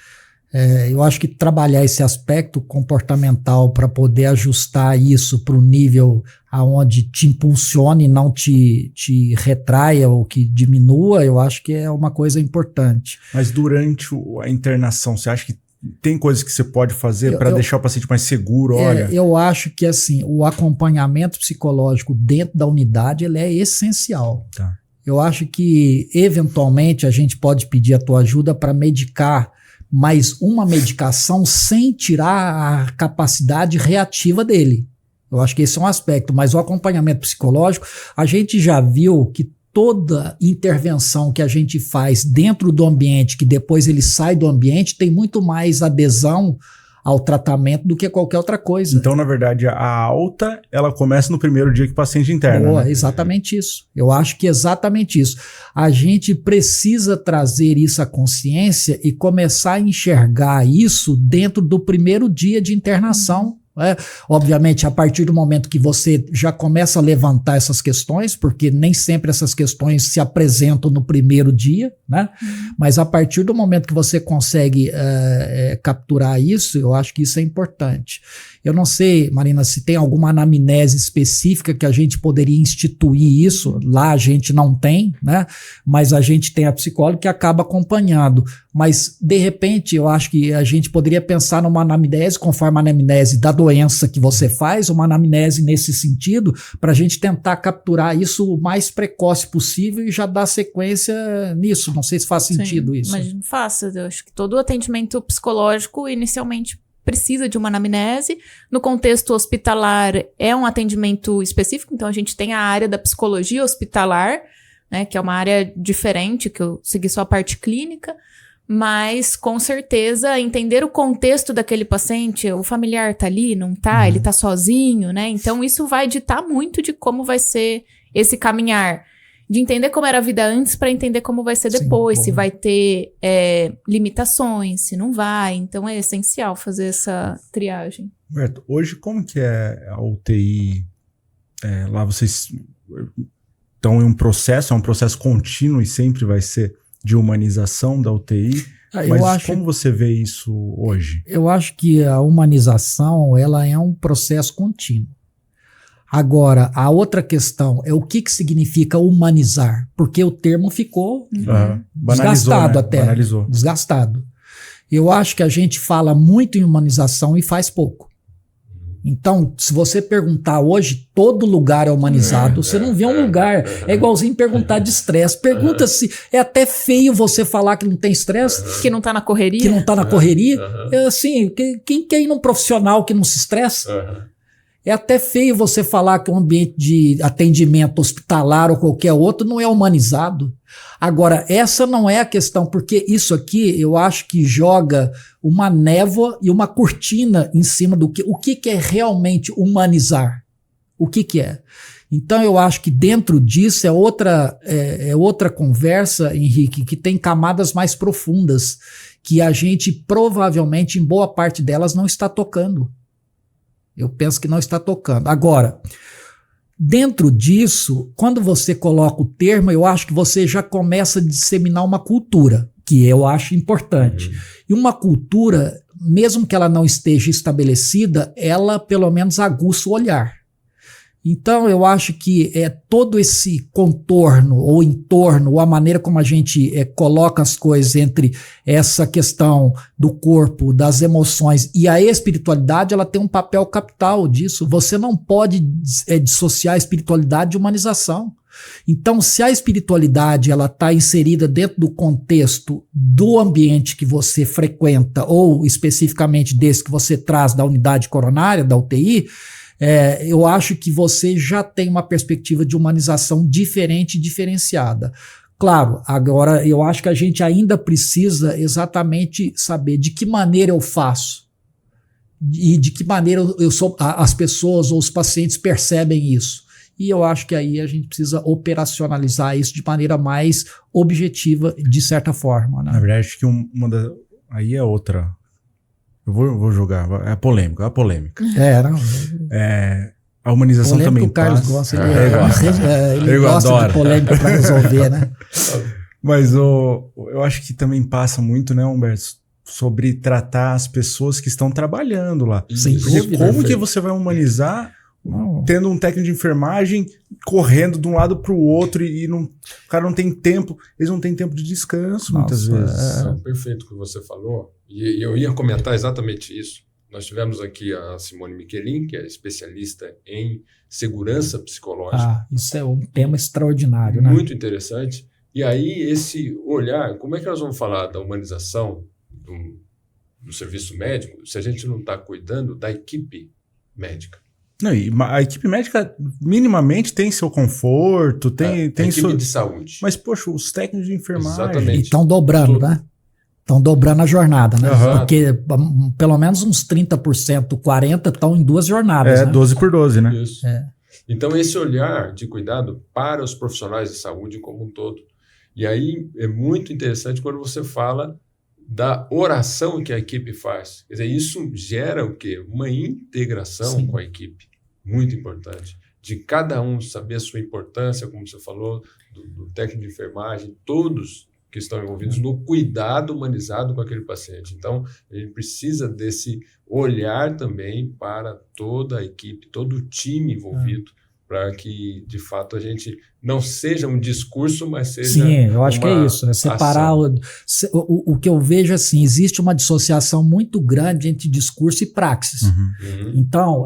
[SPEAKER 4] Eu acho que trabalhar esse aspecto comportamental para poder ajustar isso para o nível aonde te impulsione e não te retraia ou que diminua, eu acho que é uma coisa importante.
[SPEAKER 1] Mas durante a internação, você acha que tem coisas que você pode fazer para deixar o paciente mais seguro? Olha,
[SPEAKER 4] eu acho que assim, o acompanhamento psicológico dentro da unidade ele é essencial.
[SPEAKER 1] Tá.
[SPEAKER 4] Eu acho que eventualmente a gente pode pedir a tua ajuda para medicar mais uma medicação sem tirar a capacidade reativa dele. Eu acho que esse é um aspecto, mas o acompanhamento psicológico, a gente já viu que toda intervenção que a gente faz dentro do ambiente, que depois ele sai do ambiente, tem muito mais adesão ao tratamento do que qualquer outra coisa.
[SPEAKER 1] Então, na verdade, a alta, ela começa no primeiro dia que o paciente interna.
[SPEAKER 4] Boa,
[SPEAKER 1] né?
[SPEAKER 4] Exatamente isso. Eu acho que é exatamente isso. A gente precisa trazer isso à consciência e começar a enxergar isso dentro do primeiro dia de internação. Obviamente, a partir do momento que você já começa a levantar essas questões, porque nem sempre essas questões se apresentam no primeiro dia, né? Mas a partir do momento que você consegue capturar isso, eu acho que isso é importante. Eu não sei, Marina, se tem alguma anamnese específica que a gente poderia instituir isso. Lá a gente não tem, né? Mas a gente tem a psicóloga que acaba acompanhando. Mas, de repente, eu acho que a gente poderia pensar numa anamnese, conforme a anamnese da doença que você faz, uma anamnese nesse sentido, para a gente tentar capturar isso o mais precoce possível e já dar sequência nisso. Não sei se faz sentido isso.
[SPEAKER 2] Mas não faça. Eu acho que todo o atendimento psicológico, inicialmente, precisa de uma anamnese. No contexto hospitalar, é um atendimento específico, então a gente tem a área da psicologia hospitalar, né, que é uma área diferente, que eu segui só a parte clínica, mas com certeza entender o contexto daquele paciente, o familiar tá ali, não tá, ele tá sozinho, né? Então isso vai ditar muito de como vai ser esse caminhar, de entender como era a vida antes para entender como vai ser depois, se vai ter limitações, se não vai. Então é essencial fazer essa triagem.
[SPEAKER 1] Roberto, hoje como que é a UTI? Lá vocês estão em um processo contínuo e sempre vai ser de humanização da UTI, mas como você vê isso hoje?
[SPEAKER 4] Eu acho que a humanização ela é um processo contínuo. Agora, a outra questão é o que significa humanizar, porque o termo ficou desgastado, né? Até. Banalizou. Desgastado. Eu acho que a gente fala muito em humanização e faz pouco. Então, se você perguntar hoje, todo lugar é humanizado, você não vê um lugar. É igualzinho perguntar de estresse. Pergunta se é até feio você falar que não tem estresse.
[SPEAKER 2] Que não tá na correria.
[SPEAKER 4] Que não tá na correria. É assim, quem quer ir num profissional que não se estressa? É até feio você falar que o ambiente de atendimento hospitalar ou qualquer outro não é humanizado. Agora, essa não é a questão, porque isso aqui eu acho que joga uma névoa e uma cortina em cima do que. O que é realmente humanizar? O que é? Então eu acho que dentro disso é outra conversa, Henrique, que tem camadas mais profundas, que a gente provavelmente, em boa parte delas, não está tocando. Eu penso que não está tocando. Agora, dentro disso, quando você coloca o termo, eu acho que você já começa a disseminar uma cultura, que eu acho importante. E uma cultura, mesmo que ela não esteja estabelecida, ela pelo menos aguça o olhar. Então eu acho que todo esse contorno ou entorno, ou a maneira como a gente coloca as coisas entre essa questão do corpo, das emoções e a espiritualidade, ela tem um papel capital disso. Você não pode dissociar a espiritualidade de humanização. Então, se a espiritualidade ela está inserida dentro do contexto do ambiente que você frequenta, ou especificamente desse que você traz da unidade coronária, da UTI, eu acho que você já tem uma perspectiva de humanização diferente e diferenciada. Claro, agora eu acho que a gente ainda precisa exatamente saber de que maneira eu faço e de que maneira as pessoas ou os pacientes percebem isso. E eu acho que aí a gente precisa operacionalizar isso de maneira mais objetiva, de certa forma, né?
[SPEAKER 1] Na verdade, acho que aí é outra. Eu vou jogar. É a polêmica.
[SPEAKER 4] Não.
[SPEAKER 1] A humanização
[SPEAKER 4] polêmica
[SPEAKER 1] também
[SPEAKER 4] o Carlos
[SPEAKER 1] passa.
[SPEAKER 4] gosta. Ele gosta de polêmica para resolver, né?
[SPEAKER 1] Mas eu acho que também passa muito, né, Humberto, sobre tratar as pessoas que estão trabalhando lá.
[SPEAKER 4] Sem dúvida.
[SPEAKER 1] Como que você vai humanizar tendo um técnico de enfermagem correndo de um lado para o outro e o cara não tem tempo, eles não têm tempo de descanso muitas vezes.
[SPEAKER 3] Perfeito o que você falou. E eu ia comentar exatamente isso. Nós tivemos aqui a Simone Michelin, que é especialista em segurança psicológica.
[SPEAKER 4] Isso é um tema extraordinário, né?
[SPEAKER 3] Muito interessante. E aí, esse olhar, como é que nós vamos falar da humanização do serviço médico se a gente não está cuidando da equipe médica?
[SPEAKER 1] Não, e a equipe médica minimamente tem seu conforto, tem
[SPEAKER 3] equipe de saúde.
[SPEAKER 1] Mas, poxa, os técnicos de enfermagem...
[SPEAKER 3] Exatamente.
[SPEAKER 4] E estão dobrando, né? Estão dobrando a jornada, né?
[SPEAKER 3] Uhum.
[SPEAKER 4] Porque pelo menos uns 30%, 40% estão em 2 jornadas, né?
[SPEAKER 1] 12 por 12, né?
[SPEAKER 3] Isso. Então, esse olhar de cuidado para os profissionais de saúde como um todo. E aí, é muito interessante quando você fala da oração que a equipe faz. Quer dizer, isso gera o quê? Uma integração com a equipe. Muito importante. De cada um saber a sua importância, como você falou, do técnico de enfermagem, todos que estão envolvidos no cuidado humanizado com aquele paciente. Então, a gente precisa desse olhar também para toda a equipe, todo o time envolvido para que, de fato, a gente não seja um discurso, mas seja
[SPEAKER 4] Sim, eu acho que é isso. É separar o que eu vejo assim, existe uma dissociação muito grande entre discurso e praxis. Então,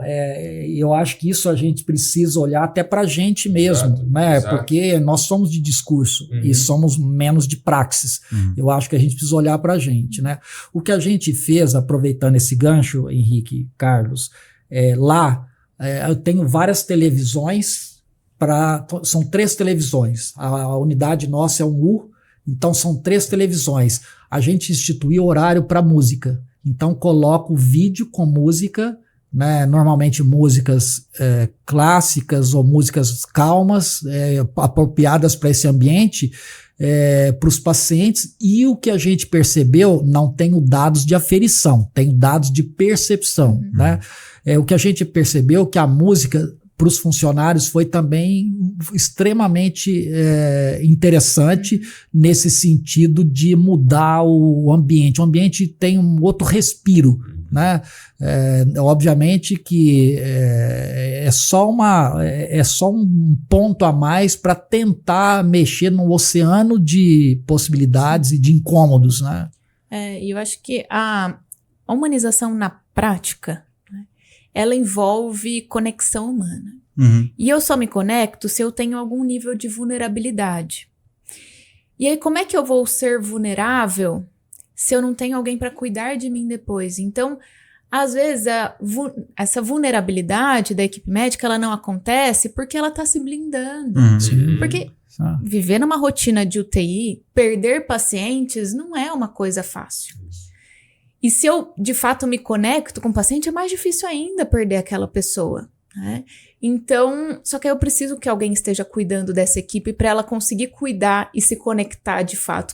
[SPEAKER 4] eu acho que isso a gente precisa olhar até para a gente mesmo, né?
[SPEAKER 3] Exato.
[SPEAKER 4] Porque nós somos de discurso e somos menos de praxis. Eu acho que a gente precisa olhar para a gente, né? O que a gente fez, aproveitando esse gancho, Henrique, Carlos, lá eu tenho várias televisões. São 3 televisões. A unidade nossa é um U, então são 3 televisões. A gente instituiu horário para música. Então coloco vídeo com música, né, normalmente músicas clássicas ou músicas calmas, apropriadas para esse ambiente, para os pacientes. E o que a gente percebeu, não tenho dados de aferição, tenho dados de percepção. Né? O que a gente percebeu que a música para os funcionários foi também extremamente interessante nesse sentido de mudar o ambiente. O ambiente tem um outro respiro, né? Obviamente que é só um ponto a mais para tentar mexer no oceano de possibilidades e de incômodos, né?
[SPEAKER 2] E eu acho que a humanização na prática, ela envolve conexão humana. E eu só me conecto se eu tenho algum nível de vulnerabilidade. E aí, como é que eu vou ser vulnerável se eu não tenho alguém para cuidar de mim depois? Então, às vezes, essa vulnerabilidade da equipe médica, ela não acontece porque ela está se blindando. Porque viver numa rotina de UTI, perder pacientes, não é uma coisa fácil. E se eu, de fato, me conecto com o paciente, é mais difícil ainda perder aquela pessoa, né? Então, só que eu preciso que alguém esteja cuidando dessa equipe para ela conseguir cuidar e se conectar, de fato,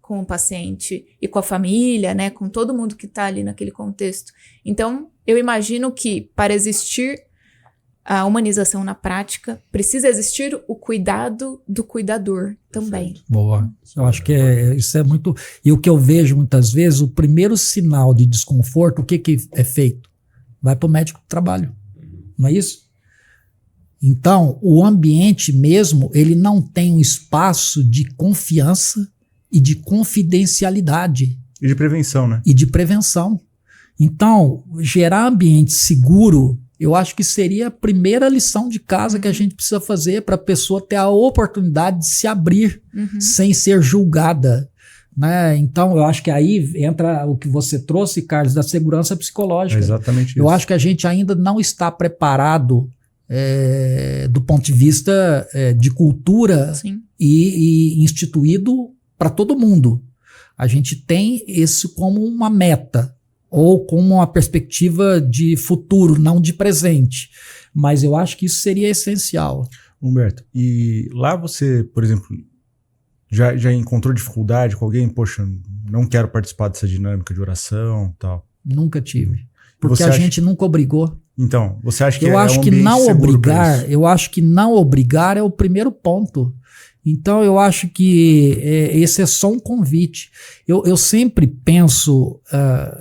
[SPEAKER 2] com o paciente e com a família, né? Com todo mundo que está ali naquele contexto. Então, eu imagino que para existir a humanização na prática, precisa existir o cuidado do cuidador também.
[SPEAKER 4] Boa. Eu acho que isso é muito... E o que eu vejo muitas vezes, o primeiro sinal de desconforto, o que é feito? Vai para o médico do trabalho. Não é isso? Então, o ambiente mesmo, ele não tem um espaço de confiança e de confidencialidade.
[SPEAKER 1] E de prevenção, né?
[SPEAKER 4] E de prevenção. Então, gerar ambiente seguro, eu acho que seria a primeira lição de casa que a gente precisa fazer para a pessoa ter a oportunidade de se abrir sem ser julgada, né? Então, eu acho que aí entra o que você trouxe, Carlos, da segurança psicológica.
[SPEAKER 1] É exatamente isso.
[SPEAKER 4] Eu acho que a gente ainda não está preparado do ponto de vista de cultura e instituído para todo mundo. A gente tem isso como uma meta, ou com uma perspectiva de futuro, não de presente. Mas eu acho que isso seria essencial.
[SPEAKER 1] Humberto, e lá você, por exemplo, já encontrou dificuldade com alguém? Poxa, não quero participar dessa dinâmica de oração e tal.
[SPEAKER 4] Nunca tive. Porque a gente nunca obrigou.
[SPEAKER 1] Então, você acha que
[SPEAKER 4] eu acho que não obrigar, eu acho que não obrigar é o primeiro ponto. Então, eu acho que esse é só um convite. Eu sempre penso,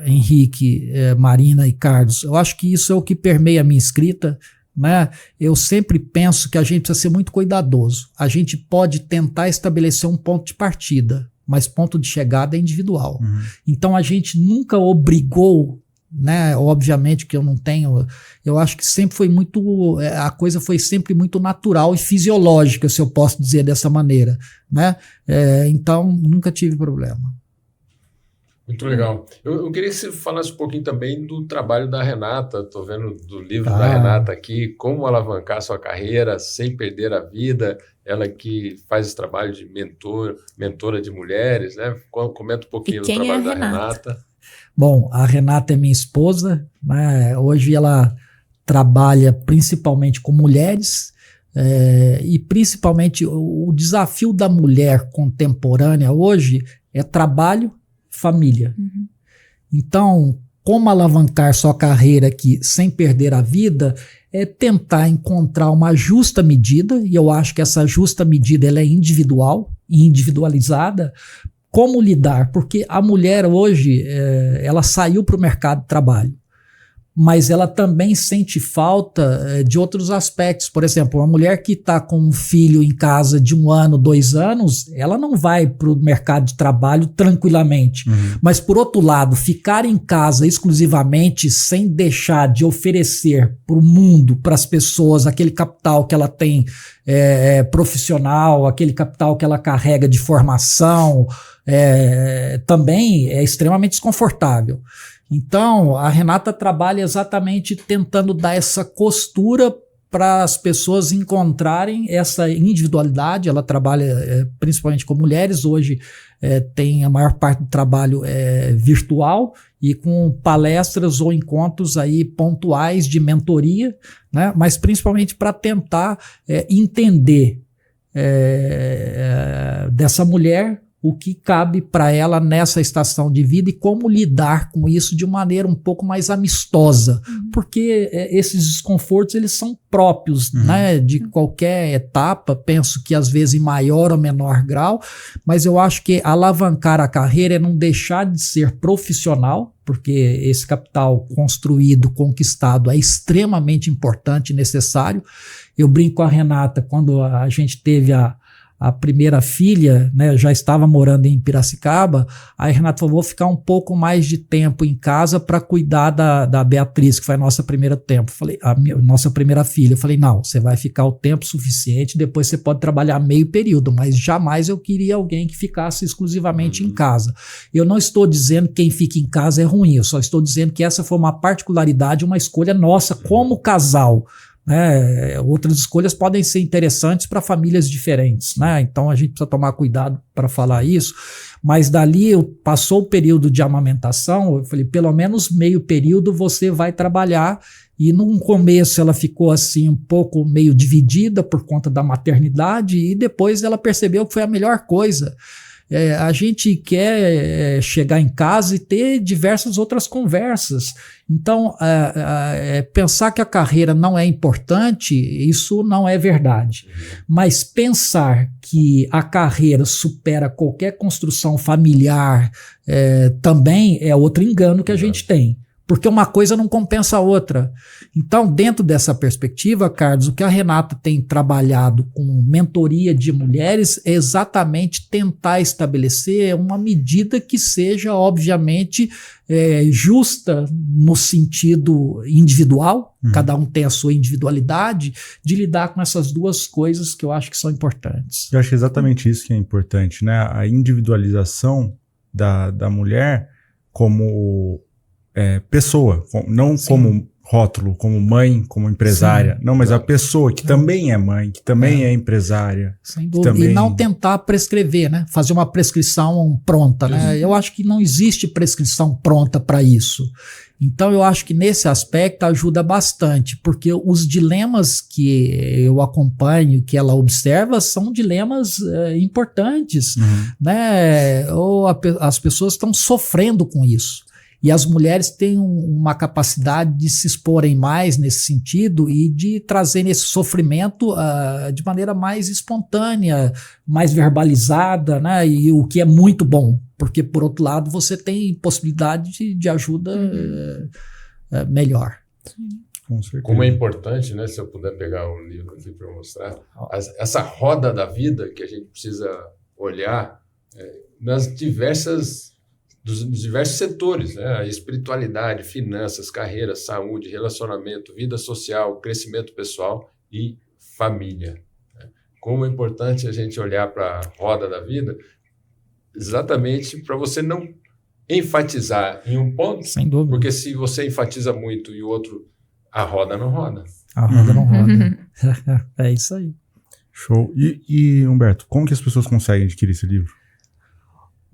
[SPEAKER 4] Henrique, Marina e Carlos, eu acho que isso é o que permeia a minha escrita, né? Eu sempre penso que a gente precisa ser muito cuidadoso. A gente pode tentar estabelecer um ponto de partida, mas ponto de chegada é individual. Então, a gente nunca obrigou, né? Obviamente que eu não tenho, eu acho que sempre foi muito, a coisa foi sempre muito natural e fisiológica, se eu posso dizer dessa maneira, né? Então nunca tive problema.
[SPEAKER 3] Muito legal. Eu queria que você falasse um pouquinho também do trabalho da Renata. Estou vendo do livro da Renata aqui, Como Alavancar Sua Carreira Sem Perder a Vida. Ela que faz esse trabalho de mentora de mulheres, né? Comenta um pouquinho do trabalho da Renata.
[SPEAKER 4] Bom, a Renata é minha esposa, né? Hoje ela trabalha principalmente com mulheres, e principalmente o desafio da mulher contemporânea hoje é trabalho, família. Então, como alavancar sua carreira aqui sem perder a vida é tentar encontrar uma justa medida, e eu acho que essa justa medida ela é individual e individualizada. Como lidar? Porque a mulher hoje, ela saiu para o mercado de trabalho, mas ela também sente falta de outros aspectos. Por exemplo, uma mulher que está com um filho em casa de 1 ano, 2 anos, ela não vai para o mercado de trabalho tranquilamente. Mas, por outro lado, ficar em casa exclusivamente sem deixar de oferecer para o mundo, para as pessoas, aquele capital que ela tem profissional, aquele capital que ela carrega de formação, também é extremamente desconfortável. Então, a Renata trabalha exatamente tentando dar essa costura para as pessoas encontrarem essa individualidade. Ela trabalha principalmente com mulheres, hoje tem a maior parte do trabalho virtual e com palestras ou encontros aí pontuais de mentoria, né? Mas principalmente para tentar entender dessa mulher o que cabe para ela nessa estação de vida e como lidar com isso de maneira um pouco mais amistosa, porque esses desconfortos eles são próprios, né, de qualquer etapa, penso que às vezes em maior ou menor grau, mas eu acho que alavancar a carreira é não deixar de ser profissional, porque esse capital construído, conquistado é extremamente importante e necessário. Eu brinco com a Renata, quando a gente teve a primeira filha, né, já estava morando em Piracicaba, aí a Renata falou, vou ficar um pouco mais de tempo em casa para cuidar da Beatriz, que foi a nossa primeira filha. Eu falei, não, você vai ficar o tempo suficiente, depois você pode trabalhar meio período, mas jamais eu queria alguém que ficasse exclusivamente em casa. Eu não estou dizendo que quem fica em casa é ruim, eu só estou dizendo que essa foi uma particularidade, uma escolha nossa como casal. Outras escolhas podem ser interessantes para famílias diferentes, né? Então a gente precisa tomar cuidado para falar isso, mas dali passou o período de amamentação, eu falei, pelo menos meio período você vai trabalhar, e no começo ela ficou assim um pouco meio dividida por conta da maternidade, e depois ela percebeu que foi a melhor coisa. A gente quer chegar em casa e ter diversas outras conversas. Então, pensar que a carreira não é importante, isso não é verdade. Mas pensar que a carreira supera qualquer construção familiar também é outro engano que a gente tem. Porque uma coisa não compensa a outra. Então, dentro dessa perspectiva, Carlos, o que a Renata tem trabalhado com mentoria de mulheres é exatamente tentar estabelecer uma medida que seja, obviamente, justa no sentido individual, cada um tem a sua individualidade, de lidar com essas duas coisas que eu acho que são importantes.
[SPEAKER 1] Eu acho que é exatamente isso que é importante, né? A individualização da mulher como pessoa, não Sim. como rótulo, como mãe, como empresária. Sim. Não, mas a pessoa que também é mãe, que também é empresária.
[SPEAKER 4] Sem dúvida. Também... E não tentar prescrever, né? Fazer uma prescrição pronta, né? Eu acho que não existe prescrição pronta para isso. Então eu acho que nesse aspecto ajuda bastante, porque os dilemas que eu acompanho, que ela observa, são dilemas importantes, né? Ou as pessoas estão sofrendo com isso. E as mulheres têm uma capacidade de se exporem mais nesse sentido e de trazerem esse sofrimento de maneira mais espontânea, mais verbalizada, né? E o que é muito bom, porque, por outro lado, você tem possibilidade de ajuda melhor.
[SPEAKER 3] Com certeza. Como é importante, né? Se eu puder pegar o livro aqui para mostrar, essa roda da vida que a gente precisa olhar nas dos diversos setores, né? A espiritualidade, finanças, carreira, saúde, relacionamento, vida social, crescimento pessoal e família. Né? Como é importante a gente olhar para a roda da vida, exatamente para você não enfatizar em um ponto,
[SPEAKER 4] sem dúvida.
[SPEAKER 3] Porque se você enfatiza muito e o outro, a roda não roda.
[SPEAKER 4] A roda não roda. É isso aí.
[SPEAKER 1] Show. E Humberto, como que as pessoas conseguem adquirir esse livro?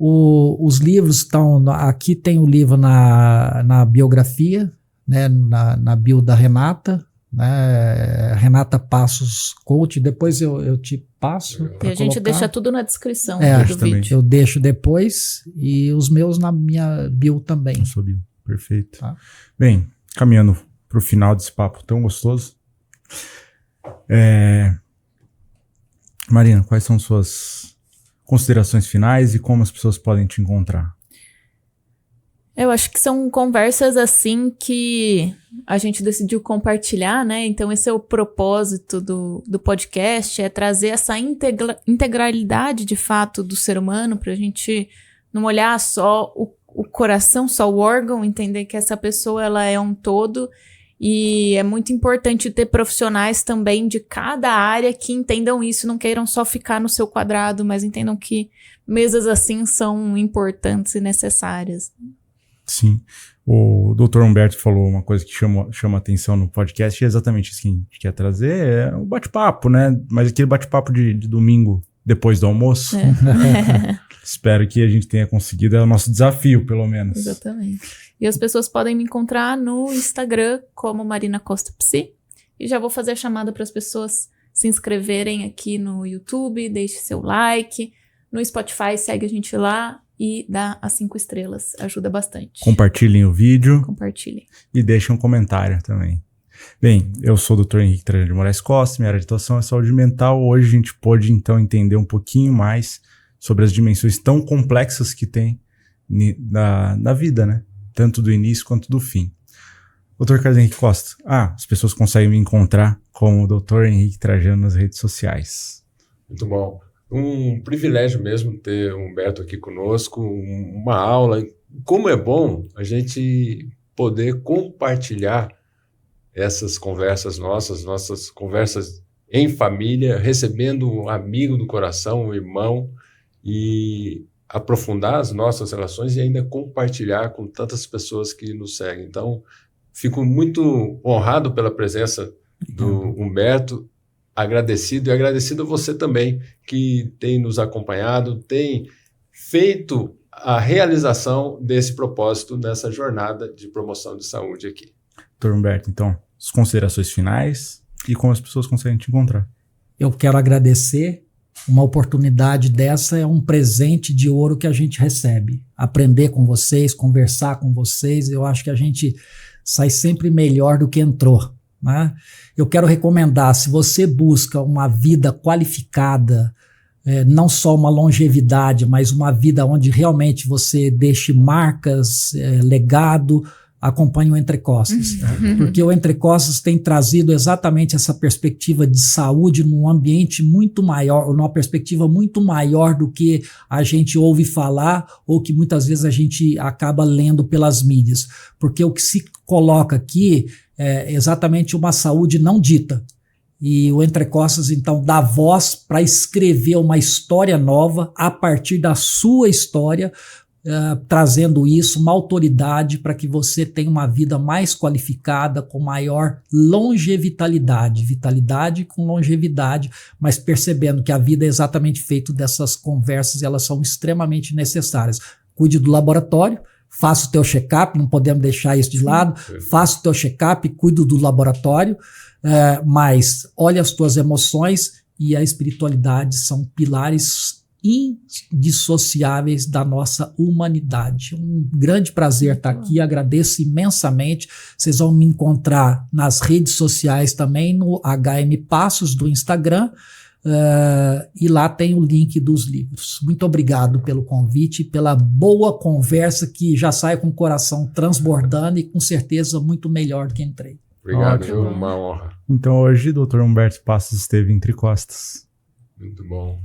[SPEAKER 4] Os livros estão... Aqui tem o livro na biografia, né, na bio da Renata, né, Renata Passos Coach. Depois eu te passo.
[SPEAKER 2] E a gente deixa tudo na descrição do vídeo.
[SPEAKER 4] Eu deixo depois, e os meus na minha bio também.
[SPEAKER 1] Na sua bio. Perfeito. Tá. Bem, caminhando para o final desse papo tão gostoso. Marina, quais são suas considerações finais e como as pessoas podem te encontrar?
[SPEAKER 2] Eu acho que são conversas assim que a gente decidiu compartilhar, né? Então esse é o propósito do podcast, é trazer essa integralidade de fato do ser humano pra gente não olhar só o coração, só o órgão, entender que essa pessoa ela é um todo. E é muito importante ter profissionais também de cada área que entendam isso, não queiram só ficar no seu quadrado, mas entendam que mesas assim são importantes e necessárias.
[SPEAKER 1] Sim. O Dr. Humberto falou uma coisa que chama atenção no podcast, e é exatamente isso que a gente quer trazer, é um bate-papo, né? Mas aquele bate-papo de domingo, depois do almoço. Espero que a gente tenha conseguido, é o nosso desafio, pelo menos.
[SPEAKER 2] Exatamente. E as pessoas podem me encontrar no Instagram como Marina Costa Psi. E já vou fazer a chamada para as pessoas se inscreverem aqui no YouTube, deixe seu like. No Spotify, segue a gente lá e dá as 5 estrelas. Ajuda bastante.
[SPEAKER 1] Compartilhem o vídeo.
[SPEAKER 2] Compartilhem.
[SPEAKER 1] E deixem um comentário também. Bem, eu sou o Dr. Henrique Trajano de Moraes Costa, minha área de atuação é saúde mental. Hoje a gente pôde, então, entender um pouquinho mais sobre as dimensões tão complexas que tem na vida, né? Tanto do início quanto do fim. Dr. Carlos Henrique Costa. As pessoas conseguem me encontrar como Dr. Henrique Trajano nas redes sociais.
[SPEAKER 3] Muito bom. Um privilégio mesmo ter o Humberto aqui conosco, uma aula. Como é bom a gente poder compartilhar essas conversas nossas conversas em família, recebendo um amigo do coração, um irmão, e aprofundar as nossas relações e ainda compartilhar com tantas pessoas que nos seguem. Então, fico muito honrado pela presença do Humberto, agradecido, e agradecido a você também, que tem nos acompanhado, tem feito a realização desse propósito nessa jornada de promoção de saúde aqui.
[SPEAKER 1] Dr. Humberto, então, as considerações finais e como as pessoas conseguem te encontrar.
[SPEAKER 4] Eu quero agradecer. Uma oportunidade dessa é um presente de ouro que a gente recebe. Aprender com vocês, conversar com vocês, eu acho que a gente sai sempre melhor do que entrou, né? Eu quero recomendar, se você busca uma vida qualificada, não só uma longevidade, mas uma vida onde realmente você deixe marcas, legado, acompanhe o Entre Costas, porque o Entre Costas tem trazido exatamente essa perspectiva de saúde num ambiente muito maior, numa perspectiva muito maior do que a gente ouve falar ou que muitas vezes a gente acaba lendo pelas mídias, porque o que se coloca aqui é exatamente uma saúde não dita. E o Entre Costas, então, dá voz para escrever uma história nova a partir da sua história, trazendo isso, uma autoridade para que você tenha uma vida mais qualificada, com maior longevidade, vitalidade com longevidade, mas percebendo que a vida é exatamente feita dessas conversas e elas são extremamente necessárias. Cuide do laboratório, faça o teu check-up, não podemos deixar isso de lado, faça o teu check-up, cuide do laboratório, mas olhe as tuas emoções e a espiritualidade são pilares indissociáveis da nossa humanidade. Um grande prazer estar aqui, agradeço imensamente. Vocês vão me encontrar nas redes sociais também, no HM Passos do Instagram, e lá tem o link dos livros. Muito obrigado pelo convite, pela boa conversa que já sai com o coração transbordando e com certeza muito melhor do que entrei.
[SPEAKER 3] Obrigado, uma honra.
[SPEAKER 1] Então hoje, Dr. Humberto Passos esteve Entre Costas.
[SPEAKER 3] Muito bom.